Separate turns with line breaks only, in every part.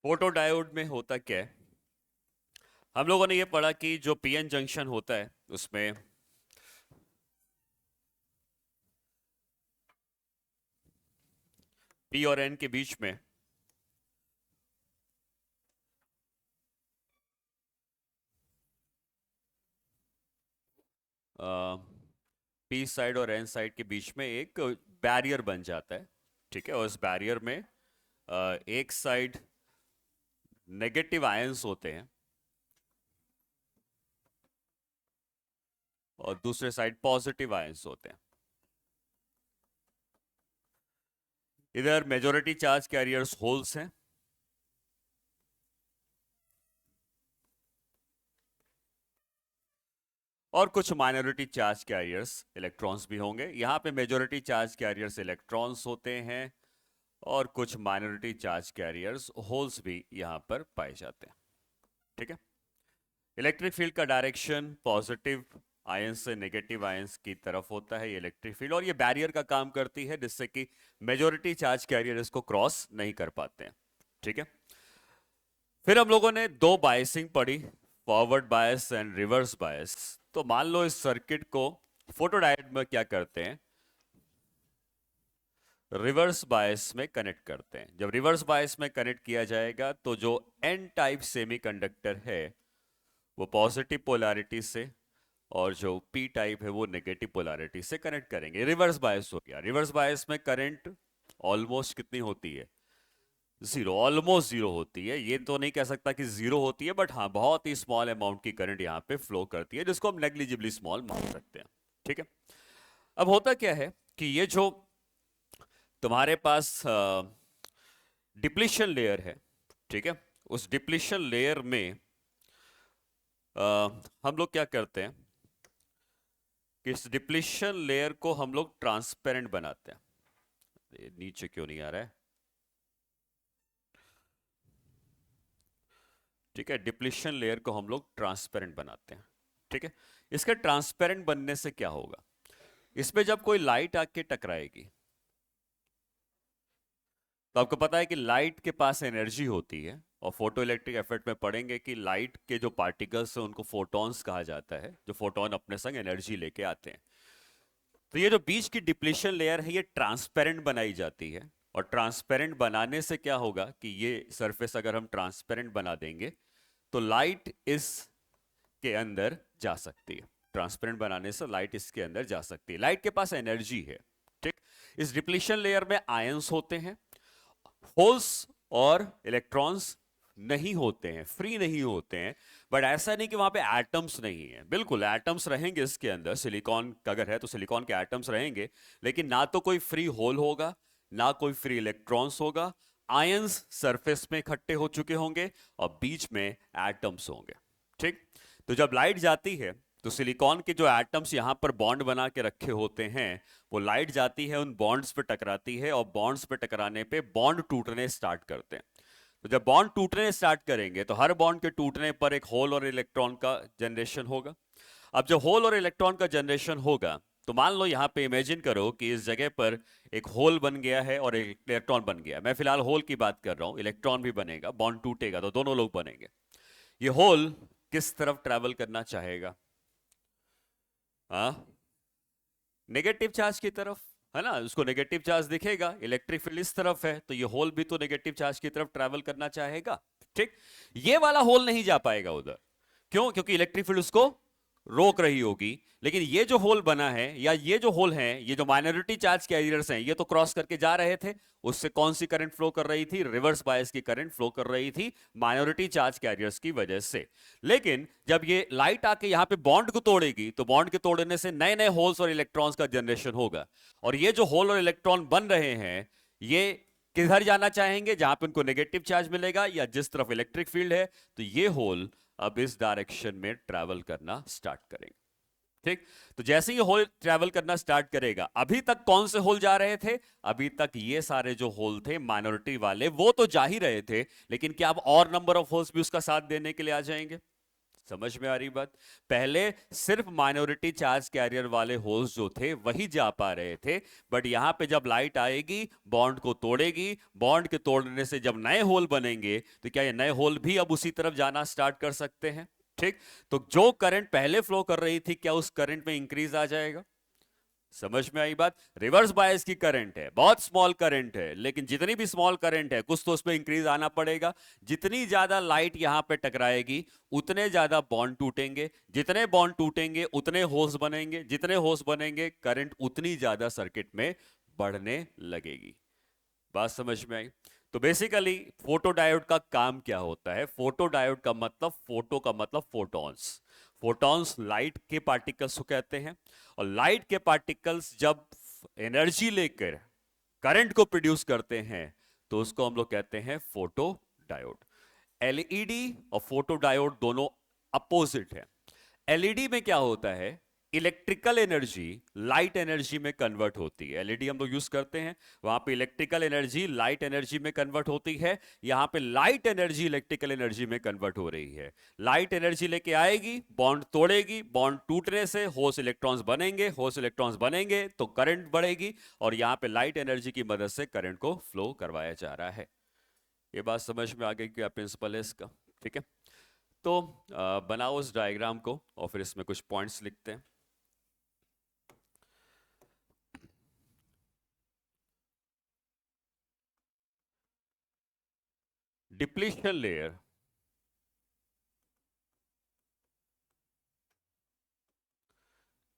Photo diode में होता क्या है? हम लोगों ने ये पढ़ा कि जो पीएन जंक्शन होता है उसमें पी और एन के बीच में पी साइड और एन साइड के बीच में एक बैरियर बन जाता है। ठीक है, और उस बैरियर में एक साइड नेगेटिव आयंस होते हैं और दूसरे साइड पॉजिटिव आयंस होते हैं। इधर मेजोरिटी चार्ज कैरियर्स होल्स हैं और कुछ माइनॉरिटी चार्ज कैरियर्स इलेक्ट्रॉन्स भी होंगे। यहाँ पे मेजोरिटी चार्ज कैरियर्स इलेक्ट्रॉन्स होते हैं और कुछ माइनॉरिटी चार्ज कैरियर्स होल्स भी यहाँ पर पाए जाते हैं। ठीक है, इलेक्ट्रिक फील्ड का डायरेक्शन पॉजिटिव आयंस से नेगेटिव आयंस की तरफ होता है ये इलेक्ट्रिक फील्ड, और ये बैरियर का काम करती है जिससे कि मेजोरिटी चार्ज कैरियर इसको क्रॉस नहीं कर पाते हैं। ठीक है, फिर हम लोगों ने दो बायसिंग पढ़ी, forward bias and reverse bias. तो मान लो इस सर्किट को फोटोडायोड में क्या करते हैं, रिवर्स बायस में कनेक्ट करते हैं। जब रिवर्स बायस में कनेक्ट किया जाएगा तो जो एन टाइप सेमीकंडक्टर है वो पॉजिटिव पोलैरिटी से और जो पी टाइप है वो नेगेटिव पोलैरिटी से कनेक्ट करेंगे। रिवर्स बायस हो गया। रिवर्स बायस में करंट ऑलमोस्ट कितनी होती है? जीरो, ऑलमोस्ट जीरो होती है। ये तो नहीं कह सकता कि जीरो होती है, बट हाँ बहुत ही स्मॉल अमाउंट की करंट यहाँ पे फ्लो करती है जिसको हम नेग्लिजिबली स्मॉल मान सकते हैं। ठीक है, अब होता क्या है कि ये जो तुम्हारे पास डिप्लीशन लेयर है, ठीक है, उस डिप्लीशन लेयर में हम लोग क्या करते हैं कि इस डिप्लीशन लेयर को हम लोग ट्रांसपेरेंट बनाते हैं। ये नीचे क्यों नहीं आ रहा है? ठीक है, डिप्लीशन लेयर को हम लोग ट्रांसपेरेंट बनाते हैं। ठीक है, इसके ट्रांसपेरेंट बनने से क्या होगा, इसमें जब कोई लाइट आके टकराएगी तो आपको पता है कि लाइट के पास एनर्जी होती है, और फोटो इलेक्ट्रिक इफेक्ट में पढ़ेंगे कि लाइट के जो पार्टिकल्स हैं उनको फोटॉन्स कहा जाता है, जो फोटोन अपने संग एनर्जी लेके आते हैं। तो ये जो बीच की डिप्लीशन लेयर है ये ट्रांसपेरेंट बनाई जाती है, और ट्रांसपेरेंट बनाने से क्या होगा कि ये सरफेस अगर हम ट्रांसपेरेंट बना देंगे तो लाइट इस के अंदर जा सकती है। ट्रांसपेरेंट बनाने से लाइट इसके अंदर जा सकती है, लाइट के पास एनर्जी है। ठीक, इस डिप्लीशन लेयर में आयंस होते हैं, होल्स और इलेक्ट्रॉन्स नहीं होते हैं, फ्री नहीं होते हैं। बट ऐसा नहीं कि वहां पे एटम्स नहीं है, बिल्कुल एटम्स रहेंगे इसके अंदर। सिलिकॉन का अगर है तो सिलिकॉन के एटम्स रहेंगे, लेकिन ना तो कोई फ्री होल होगा ना कोई फ्री इलेक्ट्रॉन्स होगा। आयंस सरफेस में इकट्ठे हो चुके होंगे और बीच में एटम्स होंगे। ठीक, तो जब लाइट जाती है तो सिलिकॉन के जो एटम्स यहां पर बॉन्ड बना के रखे होते हैं वो लाइट जाती है उन बॉन्ड्स पे टकराती है, और बॉन्ड्स पे टकराने पे बॉन्ड टूटने स्टार्ट करते हैं। तो जब बॉन्ड टूटने स्टार्ट करेंगे तो हर बॉन्ड के टूटने पर एक होल और इलेक्ट्रॉन का जनरेशन होगा। अब जब होल और इलेक्ट्रॉन का जनरेशन होगा तो मान लो यहां पे इमेजिन करो कि इस जगह पर एक होल बन गया है और एक इलेक्ट्रॉन बन गया। मैं फिलहाल होल की बात कर रहा हूं, इलेक्ट्रॉन भी बनेगा, बॉन्ड टूटेगा तो दोनों लोग बनेंगे। ये होल किस तरफ ट्रेवल करना चाहेगा? हाँ, नेगेटिव चार्ज की तरफ, है ना। उसको नेगेटिव चार्ज दिखेगा, इलेक्ट्रिक फील्ड इस तरफ है, तो ये होल भी तो नेगेटिव चार्ज की तरफ ट्रैवल करना चाहेगा। ठीक, ये वाला होल नहीं जा पाएगा उधर। क्यों? क्योंकि इलेक्ट्रिक फील्ड उसको रोक रही होगी। लेकिन ये जो होल बना है या ये जो होल है, ये जो माइनॉरिटी चार्ज कैरियर्स हैं, ये तो क्रॉस करके जा रहे थे। उससे कौन सी करंट फ्लो कर रही थी? रिवर्स बायस की करंट फ्लो कर रही थी माइनॉरिटी चार्ज कैरियर्स की वजह से। लेकिन जब ये लाइट आके यहां पे बॉन्ड को तोड़ेगी तो बॉन्ड के तोड़ने से नए नए होल्स और इलेक्ट्रॉन्स का जनरेशन होगा, और ये जो होल और इलेक्ट्रॉन बन रहे हैं ये किधर जाना चाहेंगे? जहां पे उनको नेगेटिव चार्ज मिलेगा या जिस तरफ इलेक्ट्रिक फील्ड है। तो ये होल अब इस डायरेक्शन में ट्रैवल करना स्टार्ट करेंगे। ठीक, तो जैसे ही होल ट्रैवल करना स्टार्ट करेगा, अभी तक कौन से होल जा रहे थे? अभी तक ये सारे जो होल थे माइनॉरिटी वाले वो तो जा ही रहे थे, लेकिन क्या अब और नंबर ऑफ होल्स भी उसका साथ देने के लिए आ जाएंगे? समझ में आ रही बात? पहले सिर्फ माइनॉरिटी चार्ज कैरियर वाले होल्स जो थे वही जा पा रहे थे, बट यहां पे जब लाइट आएगी बॉन्ड को तोड़ेगी, बॉन्ड के तोड़ने से जब नए होल बनेंगे तो क्या ये नए होल भी अब उसी तरफ जाना स्टार्ट कर सकते हैं? ठीक। तो जो करंट पहले फ्लो कर रही थी, क्या उस करंट में इंक्रीज आ जाएगा? समझ में आई बात? रिवर्स बायस की करंट है, बहुत स्मॉल करंट है, लेकिन जितनी भी स्मॉल करंट है कुछ तो उसमें इंक्रीज आना पड़ेगा। जितनी ज्यादा लाइट यहां पे टकराएगी उतने ज्यादा बॉन्ड टूटेंगे, जितने बॉन्ड टूटेंगे उतने होल्स बनेंगे, जितने होल्स बनेंगे करंट उतनी ज्यादा सर्किट में बढ़ने लगेगी। बात समझ में आई? तो बेसिकली फोटो डायोड का काम क्या होता है? फोटो डायोड का मतलब, फोटो का मतलब फोटॉन्स। फोटॉन्स लाइट के पार्टिकल्स को कहते हैं, और लाइट के पार्टिकल्स जब एनर्जी लेकर करंट को प्रोड्यूस करते हैं तो उसको हम लोग कहते हैं फोटो डायोड। एलईडी और फोटो डायोड दोनों अपोजिट है। एलईडी में क्या होता है, इलेक्ट्रिकल एनर्जी लाइट एनर्जी में कन्वर्ट होती है। एलईडी हम लोग यूज करते हैं, वहां पे इलेक्ट्रिकल एनर्जी लाइट एनर्जी में कन्वर्ट होती है। यहां पे लाइट एनर्जी इलेक्ट्रिकल एनर्जी में कन्वर्ट हो रही है। लाइट एनर्जी लेके आएगी, बॉन्ड तोड़ेगी, बॉन्ड टूटने से होल्स इलेक्ट्रॉन्स बनेंगे, होल्स इलेक्ट्रॉन्स बनेंगे तो करंट बढ़ेगी, और यहां पे लाइट एनर्जी की मदद से करंट को फ्लो करवाया जा रहा है। ये बात समझ में आ गई क्या प्रिंसिपल है इसका? ठीक है। तो बनाओ उस डायग्राम को और फिर इसमें कुछ पॉइंट्स लिखते हैं। Depletion layer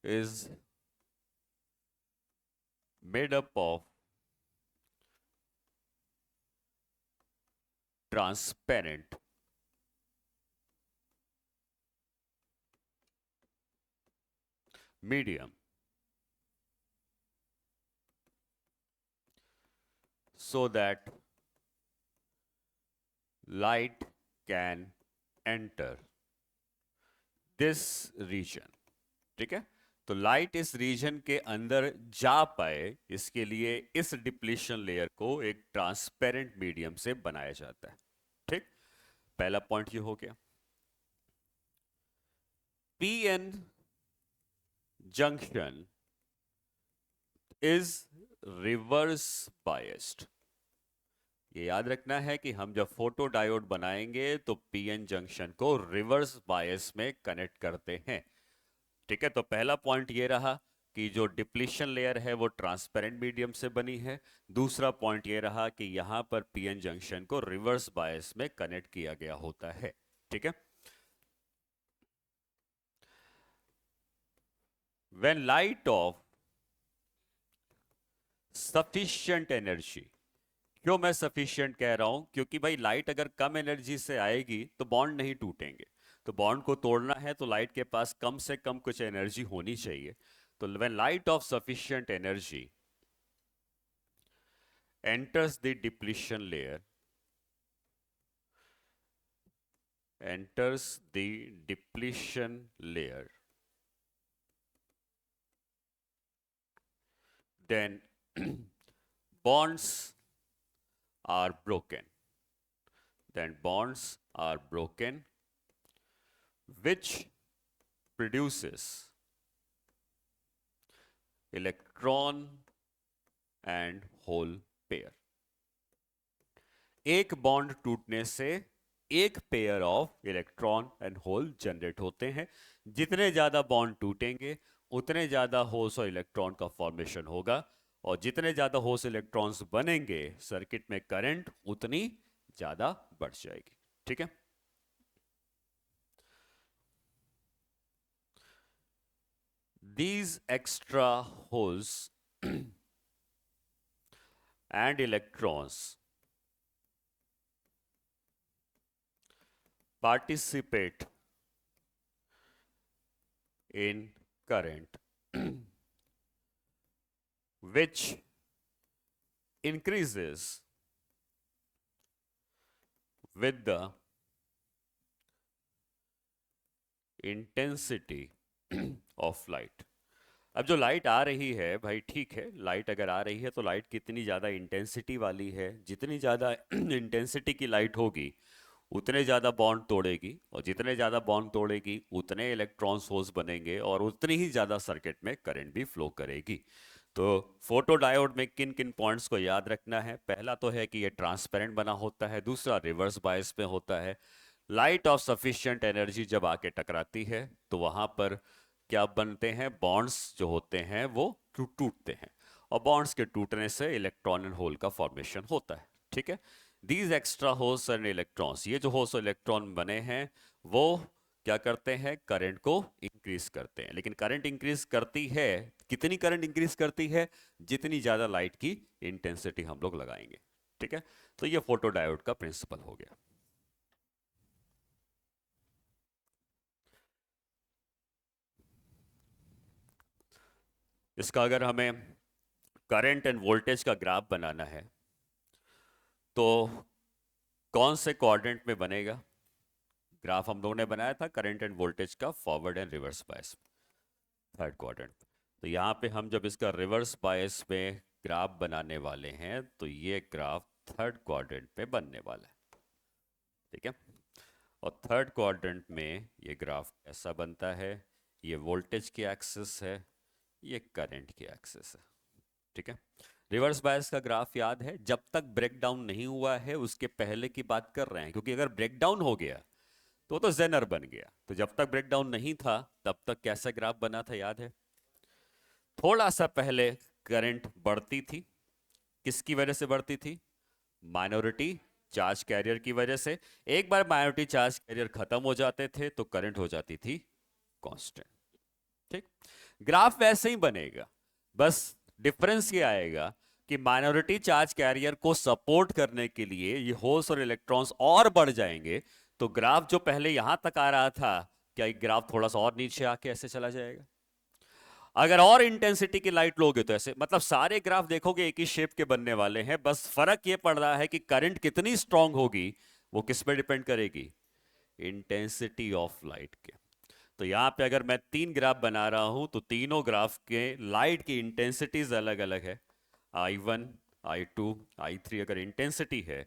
is made up of transparent medium so that light can enter this region। ठीक है। तो लाइट इस रीजन के अंदर जा पाए इसके लिए इस डिप्लीशन लेयर को एक ट्रांसपेरेंट मीडियम से बनाया जाता है। ठीक। पहला पॉइंट ये हो गया। PN junction is reverse biased. ये याद रखना है कि हम जब फोटो डायोड बनाएंगे तो पीएन जंक्शन को रिवर्स बायस में कनेक्ट करते हैं। ठीक है। तो पहला पॉइंट ये रहा कि जो डिप्लीशन लेयर है वो ट्रांसपेरेंट मीडियम से बनी है। दूसरा पॉइंट ये रहा कि यहां पर पीएन जंक्शन को रिवर्स बायस में कनेक्ट किया गया होता है। ठीक है। When light of sufficient energy, क्यों मैं सफिशिएंट कह रहा हूं? क्योंकि भाई लाइट अगर कम एनर्जी से आएगी तो बॉन्ड नहीं टूटेंगे, तो बॉन्ड को तोड़ना है तो लाइट के पास कम से कम कुछ एनर्जी होनी चाहिए। तो when light of sufficient energy enters the depletion layer, enters the depletion layer, then bonds are broken, then bonds are broken, which produces electron and hole pair। एक बॉन्ड टूटने से एक pair of electron and hole generate होते हैं। जितने ज्यादा bond टूटेंगे उतने ज्यादा होल्स और इलेक्ट्रॉन का फॉर्मेशन होगा, और जितने ज्यादा होल्स इलेक्ट्रॉन्स बनेंगे सर्किट में करंट उतनी ज्यादा बढ़ जाएगी। ठीक है। These extra holes and electrons participate in current which increases with the intensity of light। अब जो लाइट आ रही है भाई, ठीक है, लाइट अगर आ रही है तो लाइट कितनी ज़्यादा इंटेंसिटी वाली है, जितनी ज़्यादा इंटेंसिटी की लाइट होगी उतने ज़्यादा बॉन्ड तोड़ेगी, और जितने ज़्यादा बॉन्ड तोड़ेगी उतने इलेक्ट्रॉन्स होल्स बनेंगे और उतनी ही ज़्यादा सर्किट में करंट भी फ्लो करेगी। तो फोटो डायोड में किन किन पॉइंट्स को याद रखना है? पहला तो है कि ये ट्रांसपेरेंट बना होता है, दूसरा रिवर्स बायस में होता है। लाइट ऑफ सफिशिएंट एनर्जी जब आके टकराती है तो वहां पर क्या बनते हैं? बॉन्ड्स जो होते हैं वो टूटते हैं, और बॉन्ड्स के टूटने से इलेक्ट्रॉन एंड होल का फॉर्मेशन होता है। ठीक है, these extra holes and electrons, ये जो होल्स और इलेक्ट्रॉन बने हैं वो क्या करते हैं? करंट को इंक्रीज करते हैं। लेकिन करंट इंक्रीज करती है, कितनी करंट इंक्रीज करती है? जितनी ज्यादा लाइट की इंटेंसिटी हम लोग लगाएंगे। ठीक है, तो ये फोटो डायोड का प्रिंसिपल हो गया। इसका अगर हमें करंट एंड वोल्टेज का ग्राफ बनाना है तो कौन से क्वाड्रेंट में बनेगा? ग्राफ हम लोगों ने बनाया था करंट एंड वोल्टेज का forward and reverse bias, third quadrant. तो यहाँ पे हम जब इसका रिवर्स बायस में ग्राफ बनाने वाले हैं तो ये ग्राफ थर्ड क्वाड्रेंट पे बनने वाला है। ठीक है, और थर्ड क्वाड्रेंट में ये ग्राफ ऐसा बनता है, ये वोल्टेज की एक्सिस है, ये करंट की एक्सिस है। ठीक है, रिवर्स बायस का ग्राफ याद है? जब तक ब्रेकडाउन नहीं हुआ है उसके पहले की बात कर रहे हैं, क्योंकि अगर ब्रेकडाउन हो गया तो जेनर बन गया। तो जब तक ब्रेकडाउन नहीं था तब तक कैसा ग्राफ बना था, याद है? थोड़ा सा पहले करंट बढ़ती थी, किसकी वजह से बढ़ती थी? माइनॉरिटी चार्ज कैरियर की वजह से। एक बार माइनॉरिटी चार्ज कैरियर खत्म हो जाते थे तो करंट हो जाती थी कांस्टेंट। ठीक, ग्राफ वैसे ही बनेगा, बस डिफरेंस ये आएगा कि माइनॉरिटी चार्ज कैरियर को सपोर्ट करने के लिए ये होल्स और इलेक्ट्रॉन्स और बढ़ जाएंगे। तो ग्राफ जो पहले यहां तक आ रहा था, क्या एक ग्राफ थोड़ा सा और नीचे आके ऐसे चला जाएगा? अगर और इंटेंसिटी की लाइट लोगे तो ऐसे, मतलब सारे ग्राफ देखोगे एक ही शेप के बनने वाले हैं, बस फर्क ये पड़ रहा है कि करंट कितनी स्ट्रांग होगी वो किस पे डिपेंड करेगी? इंटेंसिटी ऑफ लाइट के। तो यहां पे अगर मैं 3 ग्राफ बना रहा हूं तो तीनों ग्राफ के लाइट की इंटेंसिटीज अलग अलग है। I1, I2, I3 अगर इंटेंसिटी है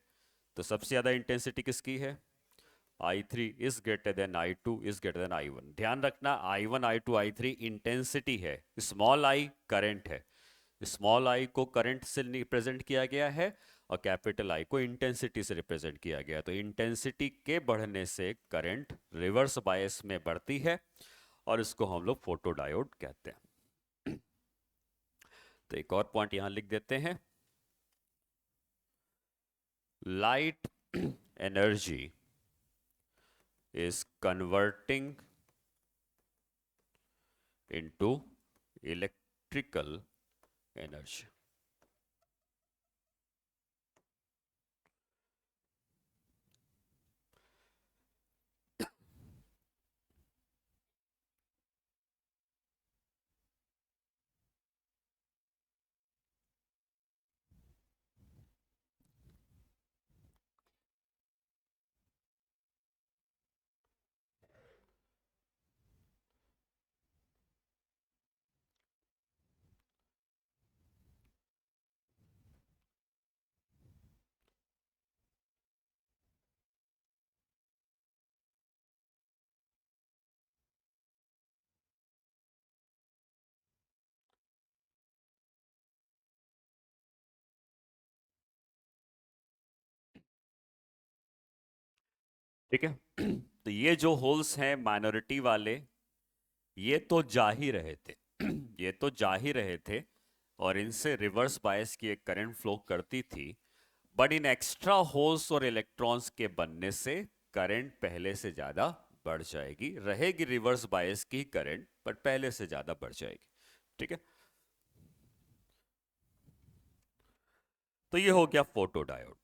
तो सबसे ज्यादा इंटेंसिटी किसकी है? I3 is greater than I2 is greater than I1। ध्यान रखना, I1, I2, I3 इंटेंसिटी है, स्मॉल आई करंट है। स्मॉल आई को करंट से रिप्रेजेंट किया गया है और कैपिटल आई को इंटेंसिटी से रिप्रेजेंट किया गया है। तो इंटेंसिटी के बढ़ने से करंट रिवर्स बायस में बढ़ती है और इसको हम लोग फोटो डायोड कहते हैं। तो एक और पॉइंट यहां लिख देते हैं, light energy is converting into electrical energy। ठीक है, तो ये जो होल्स हैं माइनॉरिटी वाले, ये तो जा ही रहे थे ये तो जा ही रहे थे, और इनसे रिवर्स बायस की एक करंट फ्लो करती थी। बट इन एक्स्ट्रा होल्स और इलेक्ट्रॉन्स के बनने से करंट पहले से ज्यादा बढ़ जाएगी, रहेगी रिवर्स बायस की करंट बट पहले से ज्यादा बढ़ जाएगी। ठीक है, तो ये हो गया फोटो डायोड।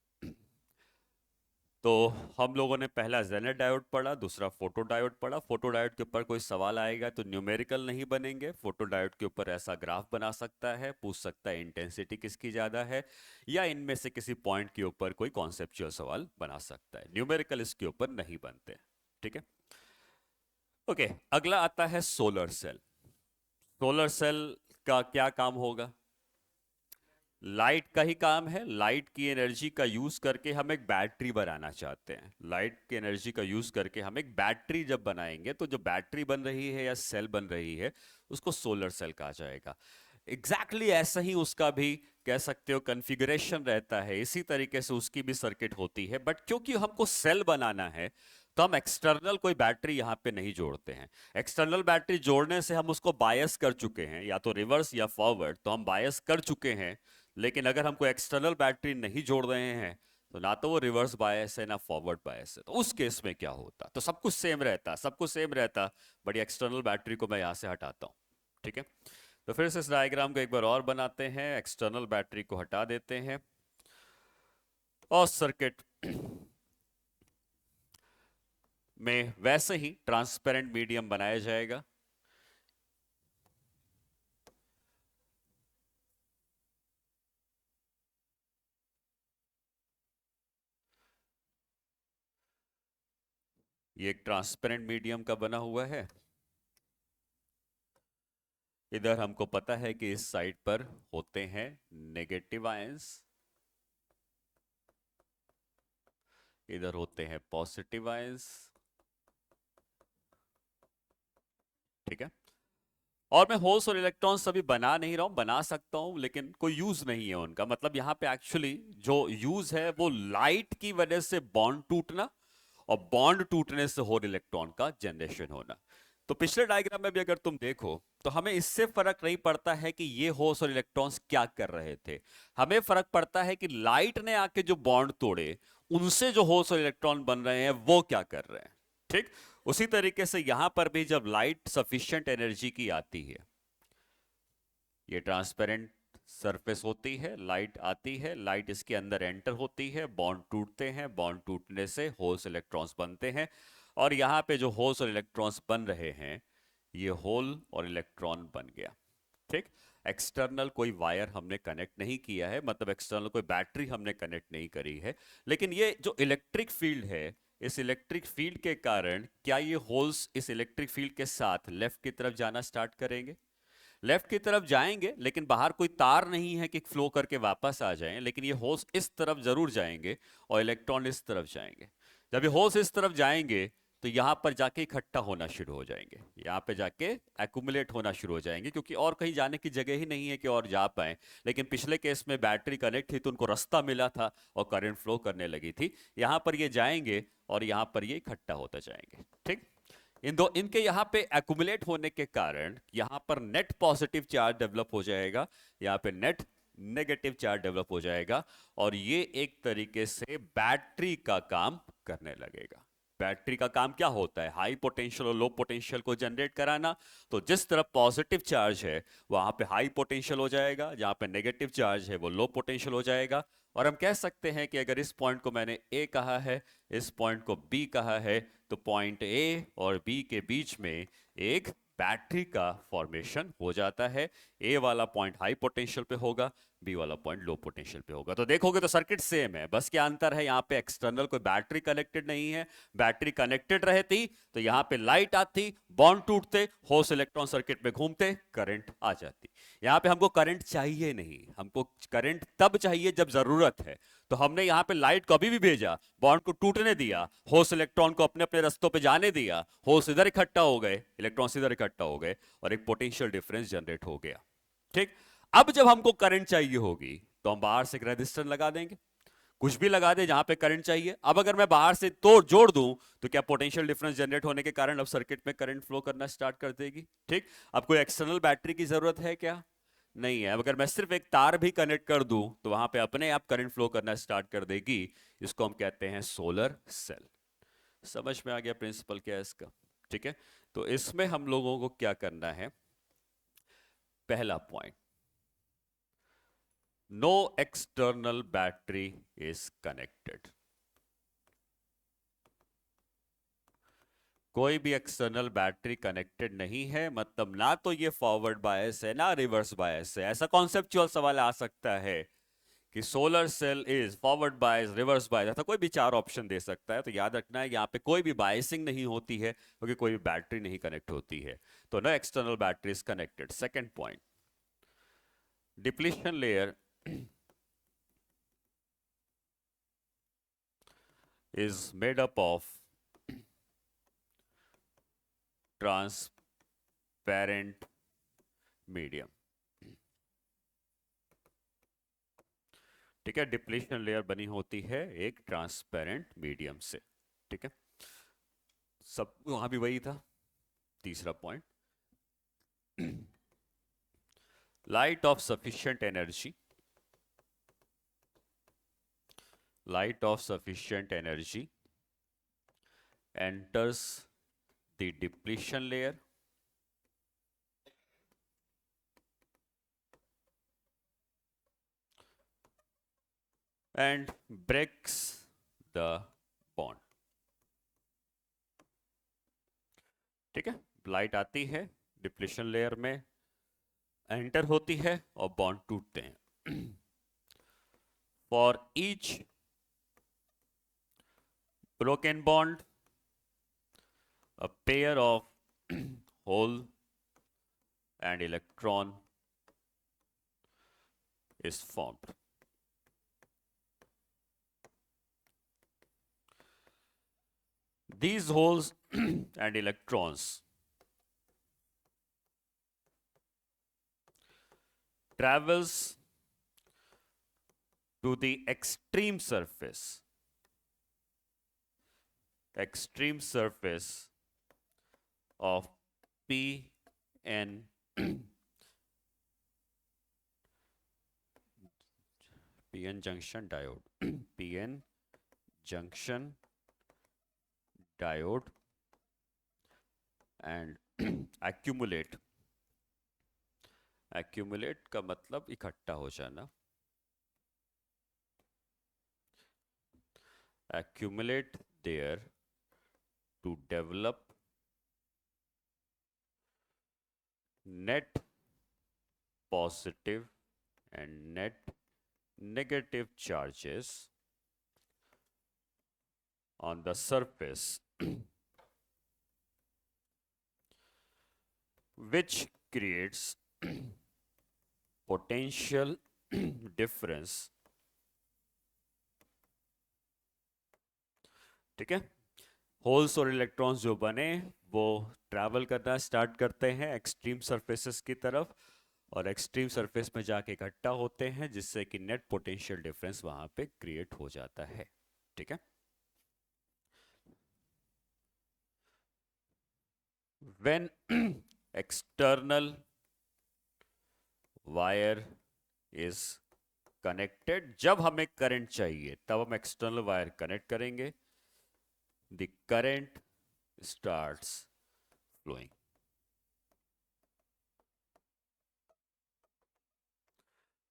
तो हम लोगों ने पहला जेनर डायोड पढ़ा, दूसरा फोटो डायोड पढ़ा। फोटो डायोड के ऊपर कोई सवाल आएगा तो न्यूमेरिकल नहीं बनेंगे, फोटो डायोड के ऊपर ऐसा ग्राफ बना सकता है, पूछ सकता है इंटेंसिटी किसकी ज्यादा है, या इनमें से किसी पॉइंट के ऊपर कोई कॉन्सेप्चुअल सवाल बना सकता है। न्यूमेरिकल इसके ऊपर नहीं बनते। ठीक है, ओके, अगला आता है सोलर सेल। सोलर सेल का क्या काम होगा? लाइट का ही काम है, लाइट की एनर्जी का यूज करके हम एक बैटरी बनाना चाहते हैं। लाइट की एनर्जी का यूज करके हम एक बैटरी जब बनाएंगे तो जो बैटरी बन रही है या सेल बन रही है उसको सोलर सेल कहा जाएगा। एग्जैक्टली ऐसा ही उसका भी कह सकते हो कॉन्फ़िगरेशन रहता है, इसी तरीके से उसकी भी सर्किट होती है। बट क्योंकि हमको सेल बनाना है तो हम एक्सटर्नल कोई बैटरी यहाँ पे नहीं जोड़ते हैं। एक्सटर्नल बैटरी जोड़ने से हम उसको बायस कर चुके हैं, या तो रिवर्स या फॉरवर्ड, तो हम बायस कर चुके हैं। लेकिन अगर हमको एक्सटर्नल बैटरी नहीं जोड़ रहे हैं तो ना तो वो रिवर्स बायस है ना फॉरवर्ड बायस है, तो उस केस में क्या होता? तो सब कुछ सेम रहता, सब कुछ सेम रहता, बट एक्सटर्नल बैटरी को मैं यहाँ से हटाता हूँ। ठीक है, तो फिर से इस डायग्राम को एक बार और बनाते हैं। एक्सटर्नल बैटरी को हटा देते हैं और सर्किट में वैसे ही ट्रांसपेरेंट मीडियम बनाया जाएगा। ये एक ट्रांसपेरेंट मीडियम का बना हुआ है। इधर हमको पता है कि इस साइड पर होते हैं नेगेटिव आयंस, इधर होते हैं पॉजिटिव आयंस। ठीक है, और मैं होल्स और इलेक्ट्रॉन्स अभी बना नहीं रहा हूं, बना सकता हूं लेकिन कोई यूज नहीं है उनका। मतलब यहां पे एक्चुअली जो यूज है वो लाइट की वजह से बॉन्ड टूटना और बॉन्ड टूटने से होल इलेक्ट्रॉन का जनरेशन होना। तो पिछले डायग्राम में भी अगर तुम देखो तो हमें इससे फर्क नहीं पड़ता है कि ये होल्स और इलेक्ट्रॉन्स क्या कर रहे थे, हमें फर्क पड़ता है कि लाइट ने आके जो बॉन्ड तोड़े उनसे जो होल्स और इलेक्ट्रॉन बन रहे हैं वो क्या कर रहे हैं। ठीक, उसी तरीके से यहां पर भी जब लाइट सफिशिएंट एनर्जी की आती है, ये ट्रांसपेरेंट सरफेस होती है, लाइट आती है, लाइट इसके अंदर एंटर होती है, बॉन्ड टूटते हैं, बॉन्ड टूटने से होल्स इलेक्ट्रॉन्स बनते हैं। और यहाँ पे जो होल्स और इलेक्ट्रॉन्स बन रहे हैं ये होल और इलेक्ट्रॉन बन गया। ठीक, एक्सटर्नल कोई वायर हमने कनेक्ट नहीं किया है, मतलब एक्सटर्नल कोई बैटरी हमने कनेक्ट नहीं करी है। लेकिन ये जो इलेक्ट्रिक फील्ड है, इस इलेक्ट्रिक फील्ड के कारण क्या ये होल्स इस इलेक्ट्रिक फील्ड के साथ लेफ्ट की तरफ जाना स्टार्ट करेंगे? लेफ्ट की तरफ जाएंगे, लेकिन बाहर कोई तार नहीं है कि फ्लो करके वापस आ जाएं, लेकिन ये होल्स इस तरफ जरूर जाएंगे और इलेक्ट्रॉन इस तरफ जाएंगे। जब ये होल्स इस तरफ जाएंगे तो यहां पर जाके इकट्ठा होना शुरू हो जाएंगे, यहां पे जाके एक्यूमुलेट होना शुरू हो जाएंगे, क्योंकि और कहीं जाने की जगह ही नहीं है कि और जा पाए। लेकिन पिछले केस में बैटरी कनेक्ट थी तो उनको रास्ता मिला था और करंट फ्लो करने लगी थी। यहां पर ये जाएंगे और यहां पर ये इकट्ठा होते जाएंगे। ठीक, इनके यहां पे एक्युमुलेट होने के कारण यहां पर नेट पॉजिटिव चार्ज डेवलप हो जाएगा, यहां पे नेट नेगेटिव चार्ज डेवलप हो जाएगा, और ये एक तरीके से बैटरी का काम करने लगेगा। बैटरी का काम क्या होता है? हाई पोटेंशियल और लो पोटेंशियल को जनरेट कराना। तो जिस तरफ पॉजिटिव चार्ज है वहां पे हाई पोटेंशियल हो जाएगा, जहां पे नेगेटिव चार्ज है वो लो पोटेंशियल हो जाएगा। और हम कह सकते हैं कि अगर इस पॉइंट को मैंने ए कहा है, इस पॉइंट को बी कहा है, तो पॉइंट ए और बी के बीच में एक बैटरी का फॉर्मेशन हो जाता है। ए वाला पॉइंट हाई पोटेंशियल पे होगा, बी वाला पॉइंट लो पोटेंशियल पे होगा। तो देखोगे तो सर्किट सेम है, बस क्या अंतर है, यहाँ पे एक्सटर्नल कोई बैटरी कनेक्टेड नहीं है। बैटरी कनेक्टेड रहती तो यहाँ पे लाइट आती, बॉन्ड टूटते, होल्स इलेक्ट्रॉन सर्किट में घूमते, करंट आ जाती। यहाँ पे हमको करंट चाहिए नहीं, हमको करंट तब चाहिए जब जरूरत है। तो हमने यहाँ पे लाइट को अभी भी भेजा, बॉन्ड को टूटने दिया, होल्स इलेक्ट्रॉन को अपने अपने रास्तों पे जाने दिया, होल्स इधर इकट्ठा हो गए, इलेक्ट्रॉन्स इधर इकट्ठा हो गए, और एक पोटेंशियल डिफरेंस जनरेट हो गया। ठीक, अब जब हमको करंट चाहिए होगी तो हम बाहर से एक रेजिस्टर लगा देंगे, कुछ भी लगा दे जहां पे करंट चाहिए। अब अगर मैं बाहर से तोड़ जोड़ दूं तो क्या पोटेंशियल डिफरेंस जनरेट होने के कारण अब सर्किट में करंट फ्लो करना स्टार्ट कर देगी। ठीक, अब कोई एक्सटर्नल बैटरी की जरूरत है क्या? नहीं है। अब अगर मैं सिर्फ एक तार भी कनेक्ट कर दूं तो वहां पे अपने आप करंट फ्लो करना स्टार्ट कर देगी। इसको हम कहते हैं सोलर सेल। समझ में आ गया प्रिंसिपल क्या है इसका? ठीक है, तो इसमें हम लोगों को क्या करना है? पहला point, no external battery is connected. कोई भी एक्सटर्नल बैटरी कनेक्टेड नहीं है, मतलब ना तो ये फॉरवर्ड बायस है ना रिवर्स बायस है। ऐसा कॉन्सेप्चुअल सवाल आ सकता है कि solar cell is forward bias, reverse bias, ऐसा कोई भी चार ऑप्शन दे सकता है। तो याद रखना है यहाँ पे कोई भी बायसिंग नहीं होती है क्योंकि कोई भी बैटरी नहीं कनेक्ट होती है। तो no external battery is connected. Second point, depletion layer is made up of transparent medium. ठीक है, डिप्लीशन लेयर बनी होती है एक ट्रांसपेरेंट मीडियम से. ठीक है, सब वहां भी वही था. तीसरा point, light of sufficient energy, light of sufficient energy enters the depletion layer and breaks the bond. ठीक है, लाइट आती है डिप्लीशन लेयर में, एंटर होती है और बॉन्ड टूटते हैं. For each broken bond, a pair of hole and electron is formed. These holes and electrons travels to the extreme surface of PN PN junction diode PN junction diode and accumulate का मतलब इकट्ठा हो जाना. Accumulate there to develop net positive and net negative charges on the surface which creates potential difference. ठीक है, holes और electrons जो बने वो ट्रैवल करना स्टार्ट करते हैं एक्सट्रीम सरफेसेस की तरफ और एक्सट्रीम सरफेस में जाके इकट्ठा होते हैं जिससे कि नेट पोटेंशियल डिफरेंस वहां पे क्रिएट हो जाता है. ठीक है, when external wire is connected, जब हमें करंट चाहिए तब हम एक्सटर्नल वायर कनेक्ट करेंगे, the current starts flowing.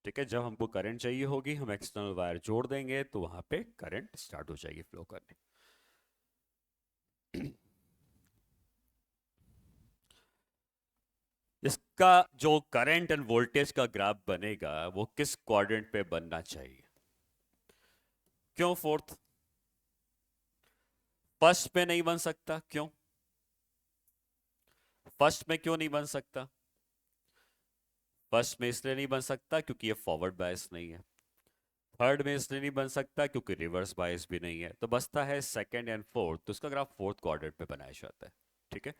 ठीक है, जब हमको करंट चाहिए होगी हम एक्सटर्नल वायर जोड़ देंगे तो वहां पे करंट स्टार्ट हो जाएगी फ्लो करने. इसका जो करंट एंड वोल्टेज का ग्राफ बनेगा वो किस क्वाड्रेंट पे बनना चाहिए? क्यों फोर्थ? फर्स्ट पे नहीं बन सकता, क्यों? फर्स्ट में क्यों नहीं बन सकता? फर्स्ट में इसलिए नहीं बन सकता क्योंकि ये फॉरवर्ड बायस नहीं है. थर्ड में इसलिए नहीं बन सकता क्योंकि रिवर्स बायस भी नहीं है. तो बचता है सेकंड एंड फोर्थ, तो उसका ग्राफ फोर्थ क्वाड्रेंट पे बनाया जाता है. ठीक है,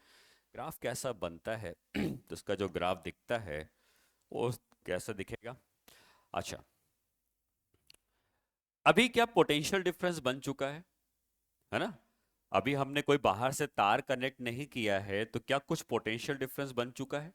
ग्राफ कैसा बनता है तो उसका जो ग्राफ दिखता है वो कैसा दिखेगा? अच्छा, अभी क्या पोटेंशियल डिफरेंस बन चुका है ना? अभी हमने कोई बाहर से तार कनेक्ट नहीं किया है तो क्या कुछ पोटेंशियल डिफरेंस बन चुका है?